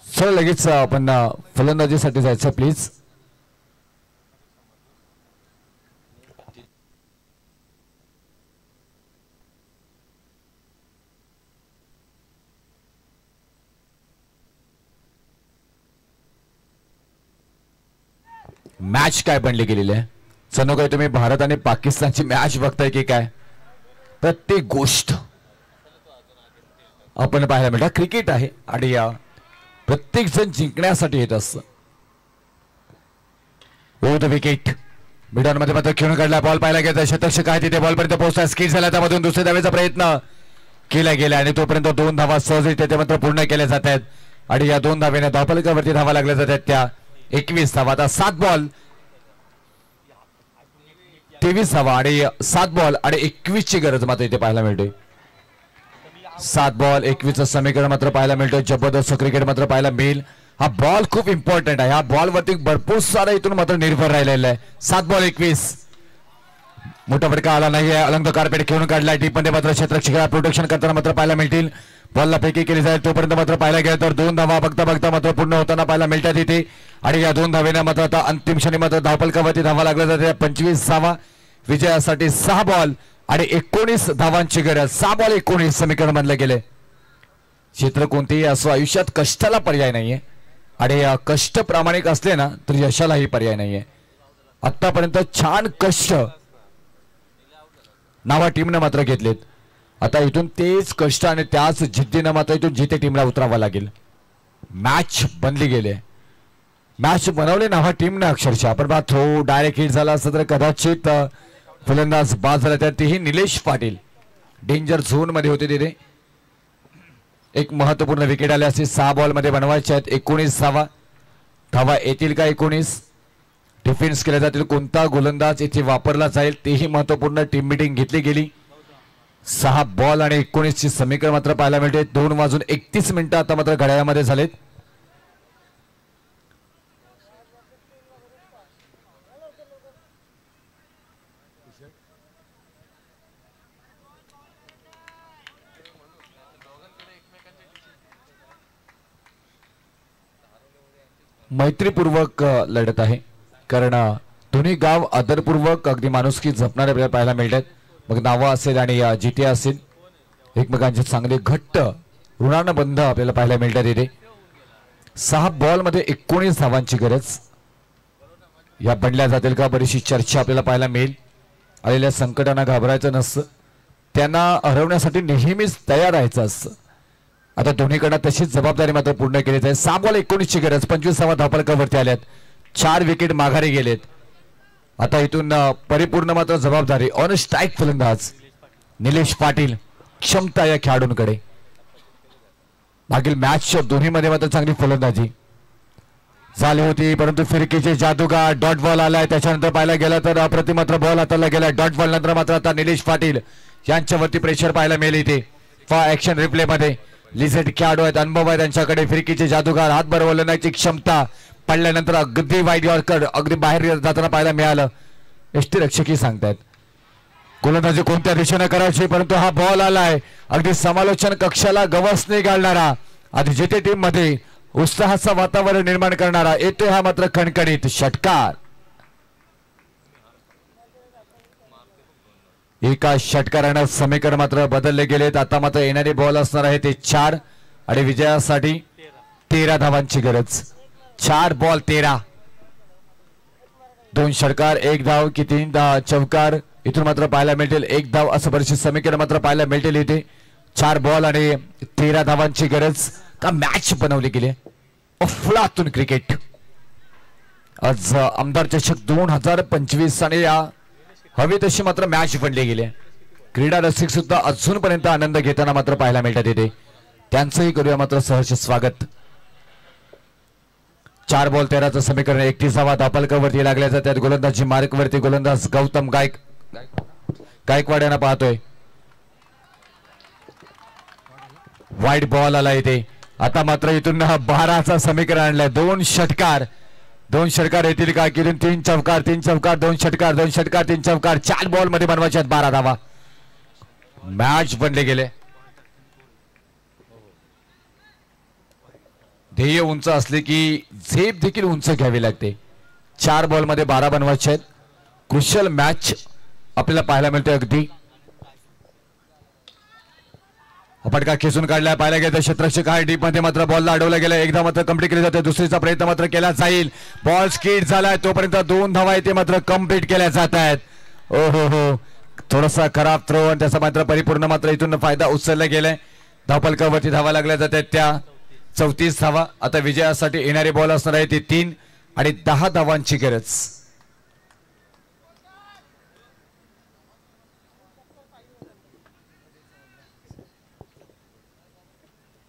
चला लगेच आपण फलंदाजीसाठी जायचं प्लीज. मॅच काय बनली गेलेली आहे. सनो काय तुम्ही भारत आणि पाकिस्तानची मॅच बघताय की काय. प्रत्येक गोष्ट आपण पाहायला मिळतं. क्रिकेट आहे आणि या प्रत्येक जण जिंकण्यासाठी येत असतं. ओ द विकेट मिडॉन मध्ये मात्र खेळून काढला. बॉल पाहायला गेला. शतक काय तिथे बॉल पर्यंत पोहोचला. स्किट झाला. त्यामधून दुसऱ्या धावेचा प्रयत्न केला गेला आणि तोपर्यंत 2 धावा सहजरित्या ते मात्र पूर्ण केल्या जात आहेत आणि या 2 धावेने धावफलकावरती धावा लागल्या जातात. त्या 21 धावा. आता 7 बॉल 23 धावा आणि 7 बॉल आणि 21 ची गरज मात्र इथे पाहायला मिळते. 7 बॉल 21 चं समीकरण मात्र पाहायला मिळतं. जबरदस्त क्रिकेट मात्र पाहायला मिळेल. हा बॉल खूप इम्पॉर्टंट आहे. हा बॉल वरती भरपूर सारा इथून मात्र निर्भर राहिलेला आहे. 7 बॉल 21. मोठा फटका आला नाही. अलंग कार्पेट खेळून काढलाय. टीप मध्ये मात्र क्षेत्ररक्षकाला प्रोटेक्शन करताना मात्र पाहायला मिळतील. बॉलला फेकी केली जाईल तोपर्यंत मात्र पाहायला गेलं तर 2 धावा बघता बघता मात्र पूर्ण होताना पाहायला मिळतात इथे आणि या 2 धावेने मात्र आता अंतिम क्षणी मात्र धावफलकावरती धावा लागल्या जाते. 25 धावा विजयासाठी 6 बॉल आणि 19 धावांची गरज. 6 बॉल 19 समीकरण मानले गेले. क्षेत्र कोणतेही असो आयुष्यात कष्टाला पर्याय नाहीये आणि कष्ट प्रामाणिक असले ना तर यशालाही पर्याय नाहीये. आतापर्यंत छान कष्ट नावा टीमनं मात्र घेतलेत. आता इथून तेच कष्ट आणि त्याच जिद्दीनं मात्र इथून जिथे टीमला उतरावं लागेल. मॅच बनली गेले. मॅच बनवले नावा टीमनं अक्षरशः. आपण बघा थ्रो डायरेक्ट हिट झाला असतं तर कदाचित फलंदाज बाद झाला. तर तेही निलेश पाटील डेंजर झोन मध्ये होते तिथे. एक महत्वपूर्ण विकेट आले असते. 6 बॉल मध्ये बनवायचे आहेत. 19 धावा. धावा येतील का 19. डिफेन्स केल्या जातील. कोणता गोलंदाज इथे वापरला जाईल तेही महत्वपूर्ण टीम मीटिंग घेतली गेली. 6 बॉल आणि 19 ची समीकरण मात्र पाहायला मिळते. 2:31 आता मात्र घड्याळामध्ये झालेत. मैत्रीपूर्वक लढत आहे कारण दोन्ही गाव आदरपूर्वक अगदी माणुसकी जपणारे आपल्याला पाहायला मिळतात. मग नावा असेल आणि जिथे असेल एकमेकांचे चांगले घट्ट ऋणानं बंध आपल्याला पाहायला मिळतात इथे. 6 बॉल मध्ये 19 धावांची गरज. या बनल्या जातील का बरीचशी चर्चा आपल्याला पाहायला मिळेल. आलेल्या संकटांना घाबरायचं नसतं. त्यांना हरवण्यासाठी नेहमीच तयार राहायचं असतं. आता दोन्हीकडे तशीच जबाबदारी मात्र पूर्ण केली जाईल. 6 बॉल 19 ची गरज. 25 धावा धावफलकावरती आल्यात. 4 विकेट माघारी गेलेत. आता इथून परिपूर्ण मात्र जबाबदारी ऑन स्ट्राईक फलंदाज निलेश पाटील. क्षमता या खेळाडूंकडे. मागील मॅच दोन्ही मध्ये मात्र चांगली फलंदाजी झाली होती परंतु फिरकीचे जादूगार डॉट बॉल आलाय. त्याच्यानंतर पाहायला गेला तर अप्रतिम मात्र बॉल हाताला गेलाय. डॉट बॉल नंतर मात्र आता निलेश पाटील यांच्यावरती प्रेशर पाहायला मिळेल इथे. ऍक्शन रिप्ले मध्ये लिझेट खेळाडू आहेत. अनुभव आहे त्यांच्याकडे. फिरकीचे जादूगार. हात बरोवरण्याची क्षमता. पडल्यानंतर अगदी वाईट यॉर्कर अगदी बाहेर जाताना पाहायला मिळालं. यष्टीरक्षकही सांगतायत गोलंदाजी कोणत्या दिशेने करायची परंतु हा बॉल आलाय. अगदी समालोचन कक्षाला गवसणी घालणारा आधी जिथे टीम मध्ये उत्साहाचं वातावरण निर्माण करणारा येतोय हा मात्र खणखणीत षटकार. एका षटकारानं समीकरण मात्र बदलले गेलेत. आता मात्र येणारे बॉल असणार आहे ते 4 आणि विजयासाठी 13 धावांची गरज. 4 बॉल 13. 2 षटकार 1 धाव की 3 चौकार इथून मात्र पाहायला मिळतील. 1 धाव असं बरीचशी समीकरण मात्र पाहायला मिळतील इथे. 4 बॉल आणि 13 धावांची गरज. का मॅच बनवली गेली. अफलातून क्रिकेट. आज आमदार चषक 2025 आणि हवी तशी मात्र मॅच बनली गेली. क्रीडा रसिक सुद्धा अजूनपर्यंत आनंद घेताना मात्र पाहायला मिळतात इथे. त्यांचंही करूया मात्र सहर्ष स्वागत. 4 बॉल 13चं समीकरण. 31 धावा धावफलकावरती लागल्या जातात. गोलंदाजी मार्क वरती गोलंदाज गौतम गायकवाड यांना पाहतोय. वाईट बॉल आला इथे. आता मात्र इथून 12चं समीकरण आणलंय. 2 षटकार. 2 षटकार येतील का की 3 चौकार 3 चौकार 2 षटकार 2 षटकार 3 चौकार. 4 बॉल मध्ये बनवायचे आहेत 12 धावा. मॅच बनले गेले. ध्येय उंच असले की झेप देखील उंच घ्यावी लागते. 4 बॉल मध्ये 12 बनवायचे आहेत. क्रुशियल मॅच आपल्याला पाहायला मिळते. अगदी फटका खेचून काढलाय. पाहायला गेलं तर क्षेत्ररक्षक आहे डीप मध्ये मात्र बॉलला अडवला गेला. एकदा मात्र कंप्लीट केली जाते. दुसरीचा प्रयत्न मात्र केला जाईल. बॉल स्किड झालाय तोपर्यंत 2 धावा इथे मात्र कंप्लीट केल्या जात आहेत. ओ हो थोडासा खराब थ्रो आणि त्याचा मात्र परिपूर्ण मात्र इथून फायदा उचलला गेलाय. धावफलकावरती धावा लागल्या जात आहेत त्या 34 धावा. आता विजयासाठी येणारी बॉल असणार आहे ती 3 आणि 10 धावांची गरज.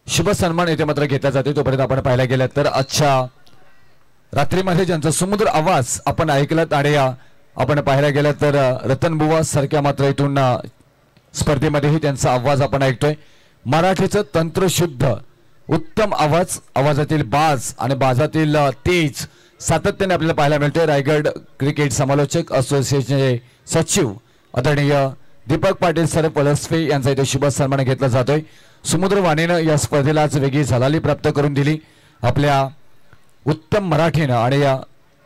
शुभ सन्मान इथे मात्र घेतला जाते. तोपर्यंत आपण पाहायला गेलं तर आजच्या रात्रीमध्ये ज्यांचा समुद्र आवाज आपण ऐकलात आणि आपण पाहायला गेलं तर रतन बुवा सारख्या मात्र इथून स्पर्धेमध्येही त्यांचा आवाज आपण ऐकतोय. मराठीचं तंत्रशुद्ध उत्तम आवाज, आवाजातील बाज आणि बाजातील तेज सातत्याने आपल्याला पाहायला मिळतोय. रायगड क्रिकेट समालोचक असोसिएशनचे सचिव आदरणीय दीपक पाटील सर पलसफे यांचा इथे शुभ सन्मान घेतला जातोय. समुद्र वाणीनं या स्पर्धेला आज वेगळी झलाली प्राप्त करून दिली आपल्या उत्तम मराठीनं आणि या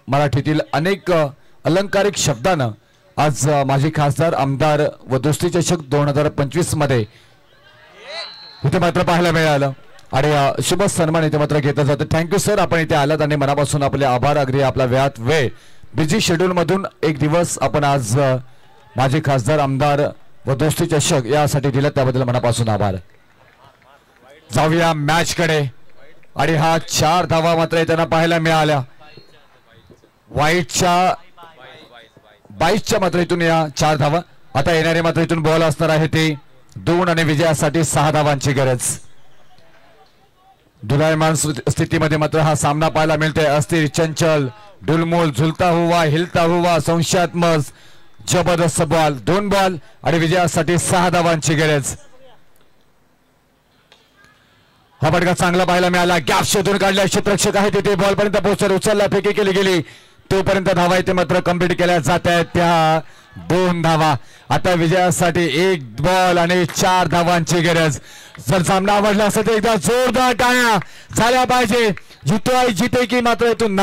मराठीतील अनेक अलंकारिक शब्दानं. आज माजी खासदार आमदार व दोस्ती चषक 2025 मध्ये इथे मात्र पाहायला मिळालं आणि शुभ सन्मान इथे मात्र घेतला जातो. थँक्यू सर, आपण इथे आलात आणि मनापासून आपले आभार. अगदी आपला वेळात वेळ बिझी शेड्यूल मधून एक दिवस आपण आज माजी खासदार आमदार व दोस्ती चषक यासाठी दिला त्याबद्दल मनापासून आभार. जाऊया मॅच कडे आणि हा 4 धावा मात्र त्यांना पाहायला मिळाल्या. वाईटच्या 22च्या मात्र इथून या 4 धावा. आता येणारे मात्र इथून बॉल असणार आहे ते 2 आणि विजयासाठी 6 धावांची गरज. दुलायमान स्थितीमध्ये मात्र हा सामना पाहायला मिळतोय. अस्थिर, चंचल, डुलमूल, झुलता हुआ, हिलता हुआ, संशयात्मक, जबरदस्त बॉल. 2 बॉल आणि विजयासाठी 6 धावांची गरज. हा फटका चांगला पाहायला मिळाला. गॅप शोधून काढल्या. क्षेत्ररक्षक आहे तिथे बॉल पर्यंत पोहोचला. उचलला, फेकी केली गेली. तोपर्यंत धावा इथे मात्र कंप्लीट केल्या जात आहेत त्या 2 धावा. आता विजयासाठी 1 बॉल आणि 4 धावांची गरज. जर सामना आवडला असेल तर एकदा जोरदार टाळ्या झाल्या पाहिजे. जितोय जिते की मात्र इथून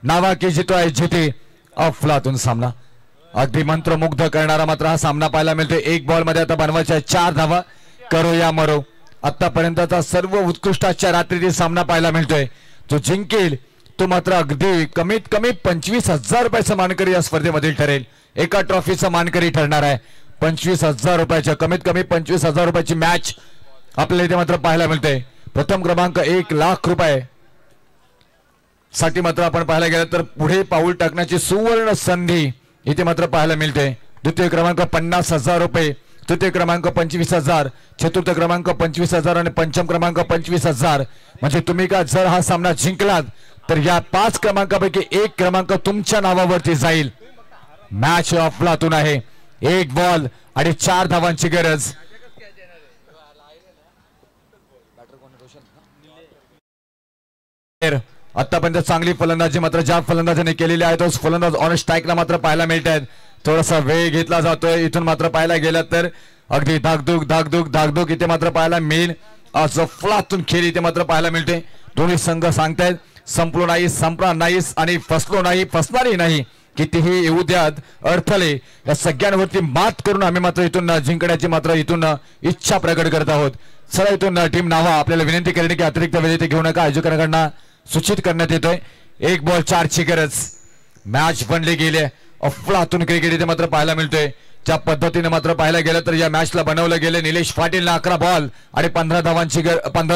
नावा की जितोय जिते. अफलातून सामना अगदी मंत्रमुग्ध करणारा मात्र हा सामना पाहायला मिळतोय. 1 बॉल मध्ये आता बनवायच्या 4 धावा. करो या मरो. आतापर्यंतचा सर्व उत्कृष्टाच्या रात्रीतील सामना पाहायला मिळतोय. जो जिंकेल तो मात्र अगदी कमीत कमी 25,000 रुपयाचा मानकरी या स्पर्धेमधील ठरेल. एका ट्रॉफीचा मानकरी ठरणार आहे. 25,000 रुपयाच्या कमीत कमी 25,000 रुपयाची मॅच आपल्याला इथे मात्र पाहायला मिळते. प्रथम क्रमांक 1 लाख रुपये साठी मात्र आपण पाहायला गेलं तर पुढे पाऊल टाकण्याची सुवर्ण संधी इथे मात्र पाहायला मिळते. द्वितीय क्रमांक 50,000 रुपये, तृतीय क्रमांक 25,000, चतुर्थ क्रमांक 25,000 आणि पंचम क्रमांक 25,000. म्हणजे तुम्ही का जर हा सामना जिंकलात तर या 5 क्रमांकापैकी 1 क्रमांक तुमच्या नावावरती जाईल. मॅच अफलातून आहे. 1 बॉल आणि 4 धावांची गरज. आतापर्यंत चांगली फलंदाजी मात्र ज्या फलंदाजाने केलेली आहे तोच फलंदाज ऑन स्ट्राईकला मात्र पाहायला मिळत आहेत. थोडासा वेळ घेतला जातोय. इथून मात्र पाहायला गेलं तर अगदी धाकधूक इथे मात्र पाहायला मिळेल. आज अफलातून खेळ इथे मात्र पाहायला मिळते. दोन्ही संघ सांगतायत संपलो नाही, संपणार नाहीस आणि फसलो नाही, फसणारही नाही. कितीही येऊ द्यात अडथळे या सगळ्यांवरती मात करून आम्ही मात्र इथून जिंकण्याची मात्र इथून इच्छा प्रकट करत आहोत. चला इथून टीम नावा आपल्याला विनंती करणे की अतिरिक्त वेळ इथे घेऊ नका. आयोजकांकडून सूचित करण्यात येतोय. 1 बॉल 4 ची गरज. मॅच बनली गेली. अफलातून क्रिकेट इथे मात्र पाहायला मिळतोय. ज्या पद्धतीने मात्र पाहायला गेलं तर या मॅचला बनवलं गेलं. निलेश पाटीलला 11 बॉल आणि 15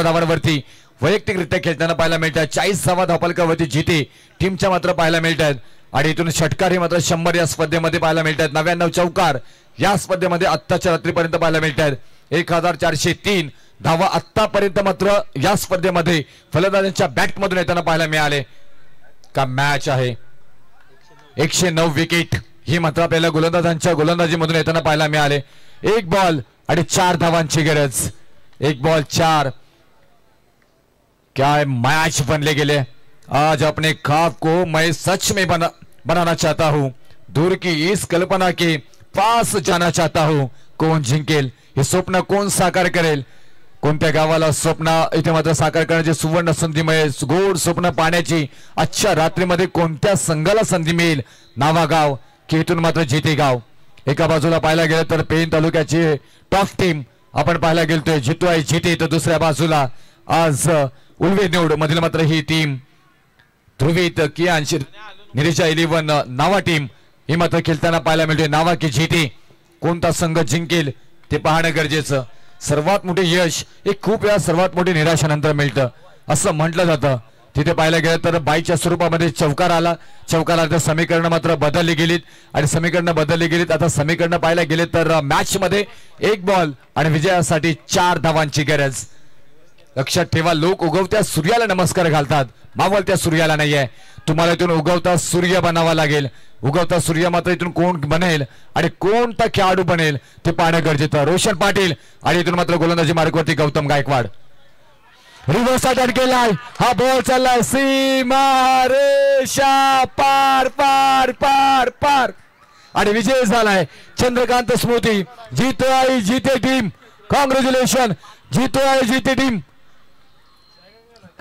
धावांवरती वैयक्तिकरित्या खेळताना पाहायला मिळतात. 40 धावा धावफलकावरती जिते टीमच्या मात्र पाहायला मिळतात. आणि इथून षटकार हे मात्र 100 या स्पर्धेमध्ये पाहायला मिळतात. 99 चौकार या स्पर्धेमध्ये आत्ताच्या रात्रीपर्यंत पाहायला मिळतात. 1403 धावा आतापर्यंत मात्र या स्पर्धेमध्ये फलंदाजांच्या बॅटमधून येताना पाहायला मिळाले. का मॅच आहे. 109 विकेट ही मात्र आपल्याला गोलंदाजांच्या गोलंदाजीमधून येताना पाहायला मिळाले. 1 बॉल आणि 4 धावांची गरज. 1 बॉल 4. क्या मैच बनले गेले. आज अपने ख्वाब को मैं सच में बनाना चाहता हूं. दूर की इस कल्पना के पास जाना चाहता हूं. कोण जिंकेल. हे स्वप्न कोण साकार करेल. कोणत्या गावाला स्वप्न इथे मात्र साकार करण्याची सुवर्ण संधी मिळेल. गोड स्वप्न पाहण्याची आजच्या रात्रीमध्ये कोणत्या संघाला संधी मिळेल. नावा गाव की इथून मात्र जिते गाव. एका बाजूला पाहायला गेलं तर पेन तालुक्याची टॉप टीम आपण पाहायला गेलतोय जितू आहे जिते, तर दुसऱ्या बाजूला आज उल्वे निवड मधील मात्र ही टीम ध्रुवीत कियांश निरीशा 11 नावा टीम ही मात्र खेळताना पाहायला मिळते. नावा की जिते, कोणता संघ जिंकेल ते पाहणं गरजेचं. सर्वात मोठे यश हे खूप वेळा सर्वात मोठी निराशानंतर मिळतं असं म्हटलं जातं. तिथे पाहायला गेलं तर बाईच्या स्वरूपामध्ये चौकार आला. चौकार आला तर समीकरण मात्र बदलली गेलीत आणि समीकरण बदलली गेलीत. आता समीकरण पाहायला गेले तर मॅच मध्ये 1 बॉल आणि विजयासाठी 4 धावांची गरज. लक्षात ठेवा, लोक उगवत्या सूर्याला नमस्कार घालतात, मावळत्या सूर्याला नाहीये. तुम्हाला इथून उगवता सूर्य बनावा लागेल. उगवता सूर्य मात्र इथून कोण बनेल आणि कोणता खेळाडू बनेल ते पाहणं गरजेचं. रोशन पाटील आणि इथून मात्र गोलंदाजी मार्गवरती गौतम गायकवाड. रिव्हर्स अटॅक केलाय, हा बॉल चाललाय सीमा रेषा पार पार पार पार आणि विजय झालाय चंद्रकांत स्मृती. जीतो आई जीते टीम, कॉंग्रॅच्युलेशन, जीतो आई जीते टीम.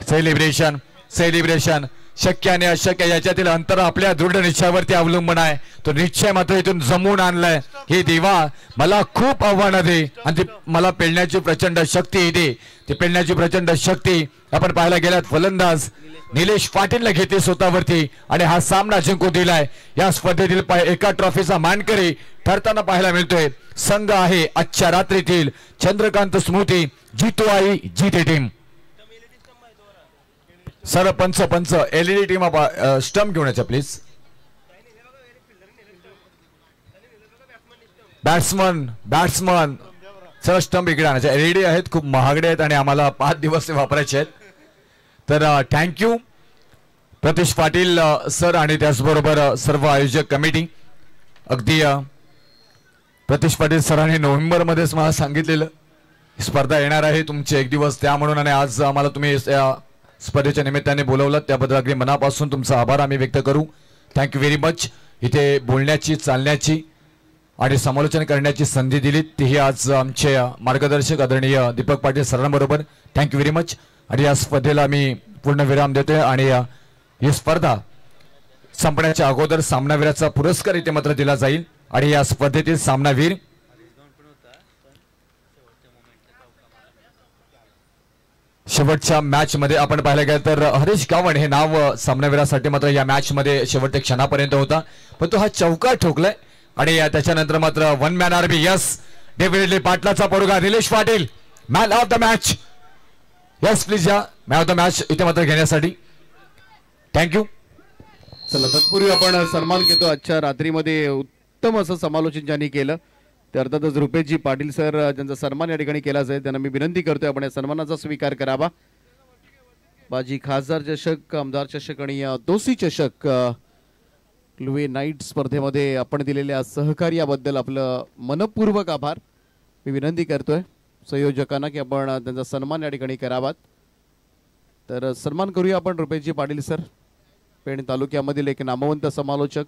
Celebration celebration. शक्य आणि अशक्य याच्यातील अंतर आपल्या दृढ निश्चयावरती अवलंबून आहे. तो निश्चय मात्र इथून जमून आणलाय. हे देवा मला खूप आव्हानं दे आणि ती मला पेलण्याची प्रचंड शक्ती दे. ती पेलण्याची प्रचंड शक्ती आपण पाहायला गेल्यात फलंदाज निलेश पाटीलला घेते स्वतःवरती आणि हा सामना जिंकून दिलाय. या स्पर्धेतील एका ट्रॉफीचा मानकरी ठरताना पाहायला मिळतोय संघ आहे आजच्या रात्रीतील चंद्रकांत स्मृती जीतो आई जीते टीम. सर पंच एलईडी टीम स्टंप घेऊन यायचा प्लीज. बॅट्समन सर स्टंप इकडे आणायचे. एलईडी आहेत, खूप महागडे आहेत आणि आम्हाला 5 दिवस ते वापरायचे आहेत. तर थँक्यू प्रतीश पाटील सर आणि त्याचबरोबर सर्व आयोजक कमिटी. अगदी प्रतीश पाटील सरांनी नोव्हेंबरमध्येच मला सांगितलेलं स्पर्धा येणार आहे तुमची 1 दिवस त्या म्हणून, आणि आज आम्हाला तुम्ही स्पर्धेच्या निमित्ताने बोलवलं त्याबद्दल अगदी मनापासून तुमचा आभार आम्ही व्यक्त करू. Thank you very much. इथे बोलण्याची, चालण्याची आणि समालोचन करण्याची संधी दिली तीही आज आमचे मार्गदर्शक आदरणीय दीपक पाटील सरांबरोबर. Thank you very much. आणि या स्पर्धेला मी पूर्ण विराम देतोय आणि ही स्पर्धा संपण्याच्या अगोदर सामनावीराचा पुरस्कार इथे मात्र दिला जाईल आणि या स्पर्धेतील सामनावीर शेवटच्या मॅच मध्ये आपण पाहायला गेलं तर हरीश गावण हे नाव सामनावीरासाठी मात्र या मॅच मध्ये शेवटच्या क्षणापर्यंत होता, पण तो हा चौकार ठोकलाय आणि त्याच्यानंतर मात्र 1 मॅन आरबी. यस डेफिनेटली पाटलाचा पोरगा Nilesh Patil man of the match. Yes please या मॅन ऑफ द मॅच इथे मात्र घेण्यासाठी. थँक्यू. चला तत्पूर्वी आपण सन्मान घेतो आजच्या रात्रीमध्ये उत्तम असं समालोचन ज्यांनी केलं ते अर्थातच रुपेशजी पाटील सर, ज्यांचा सन्मान या ठिकाणी केला जाईल त्यांना मी विनंती करतोय आपण या सन्मानाचा स्वीकार करावा. बाजी खासदार चषक, आमदार चषक आणि दोसी चषक लुवे नाईट स्पर्धेमध्ये आपण दिलेल्या सहकार्याबद्दल आपलं मनपूर्वक आभार मी विनंती करतोय संयोजकांना की आपण त्यांचा सन्मान या ठिकाणी करावा. तर सन्मान करूया आपण रुपेशजी पाटील सर, पेण तालुक्यामधील एक नामवंत समालोचक,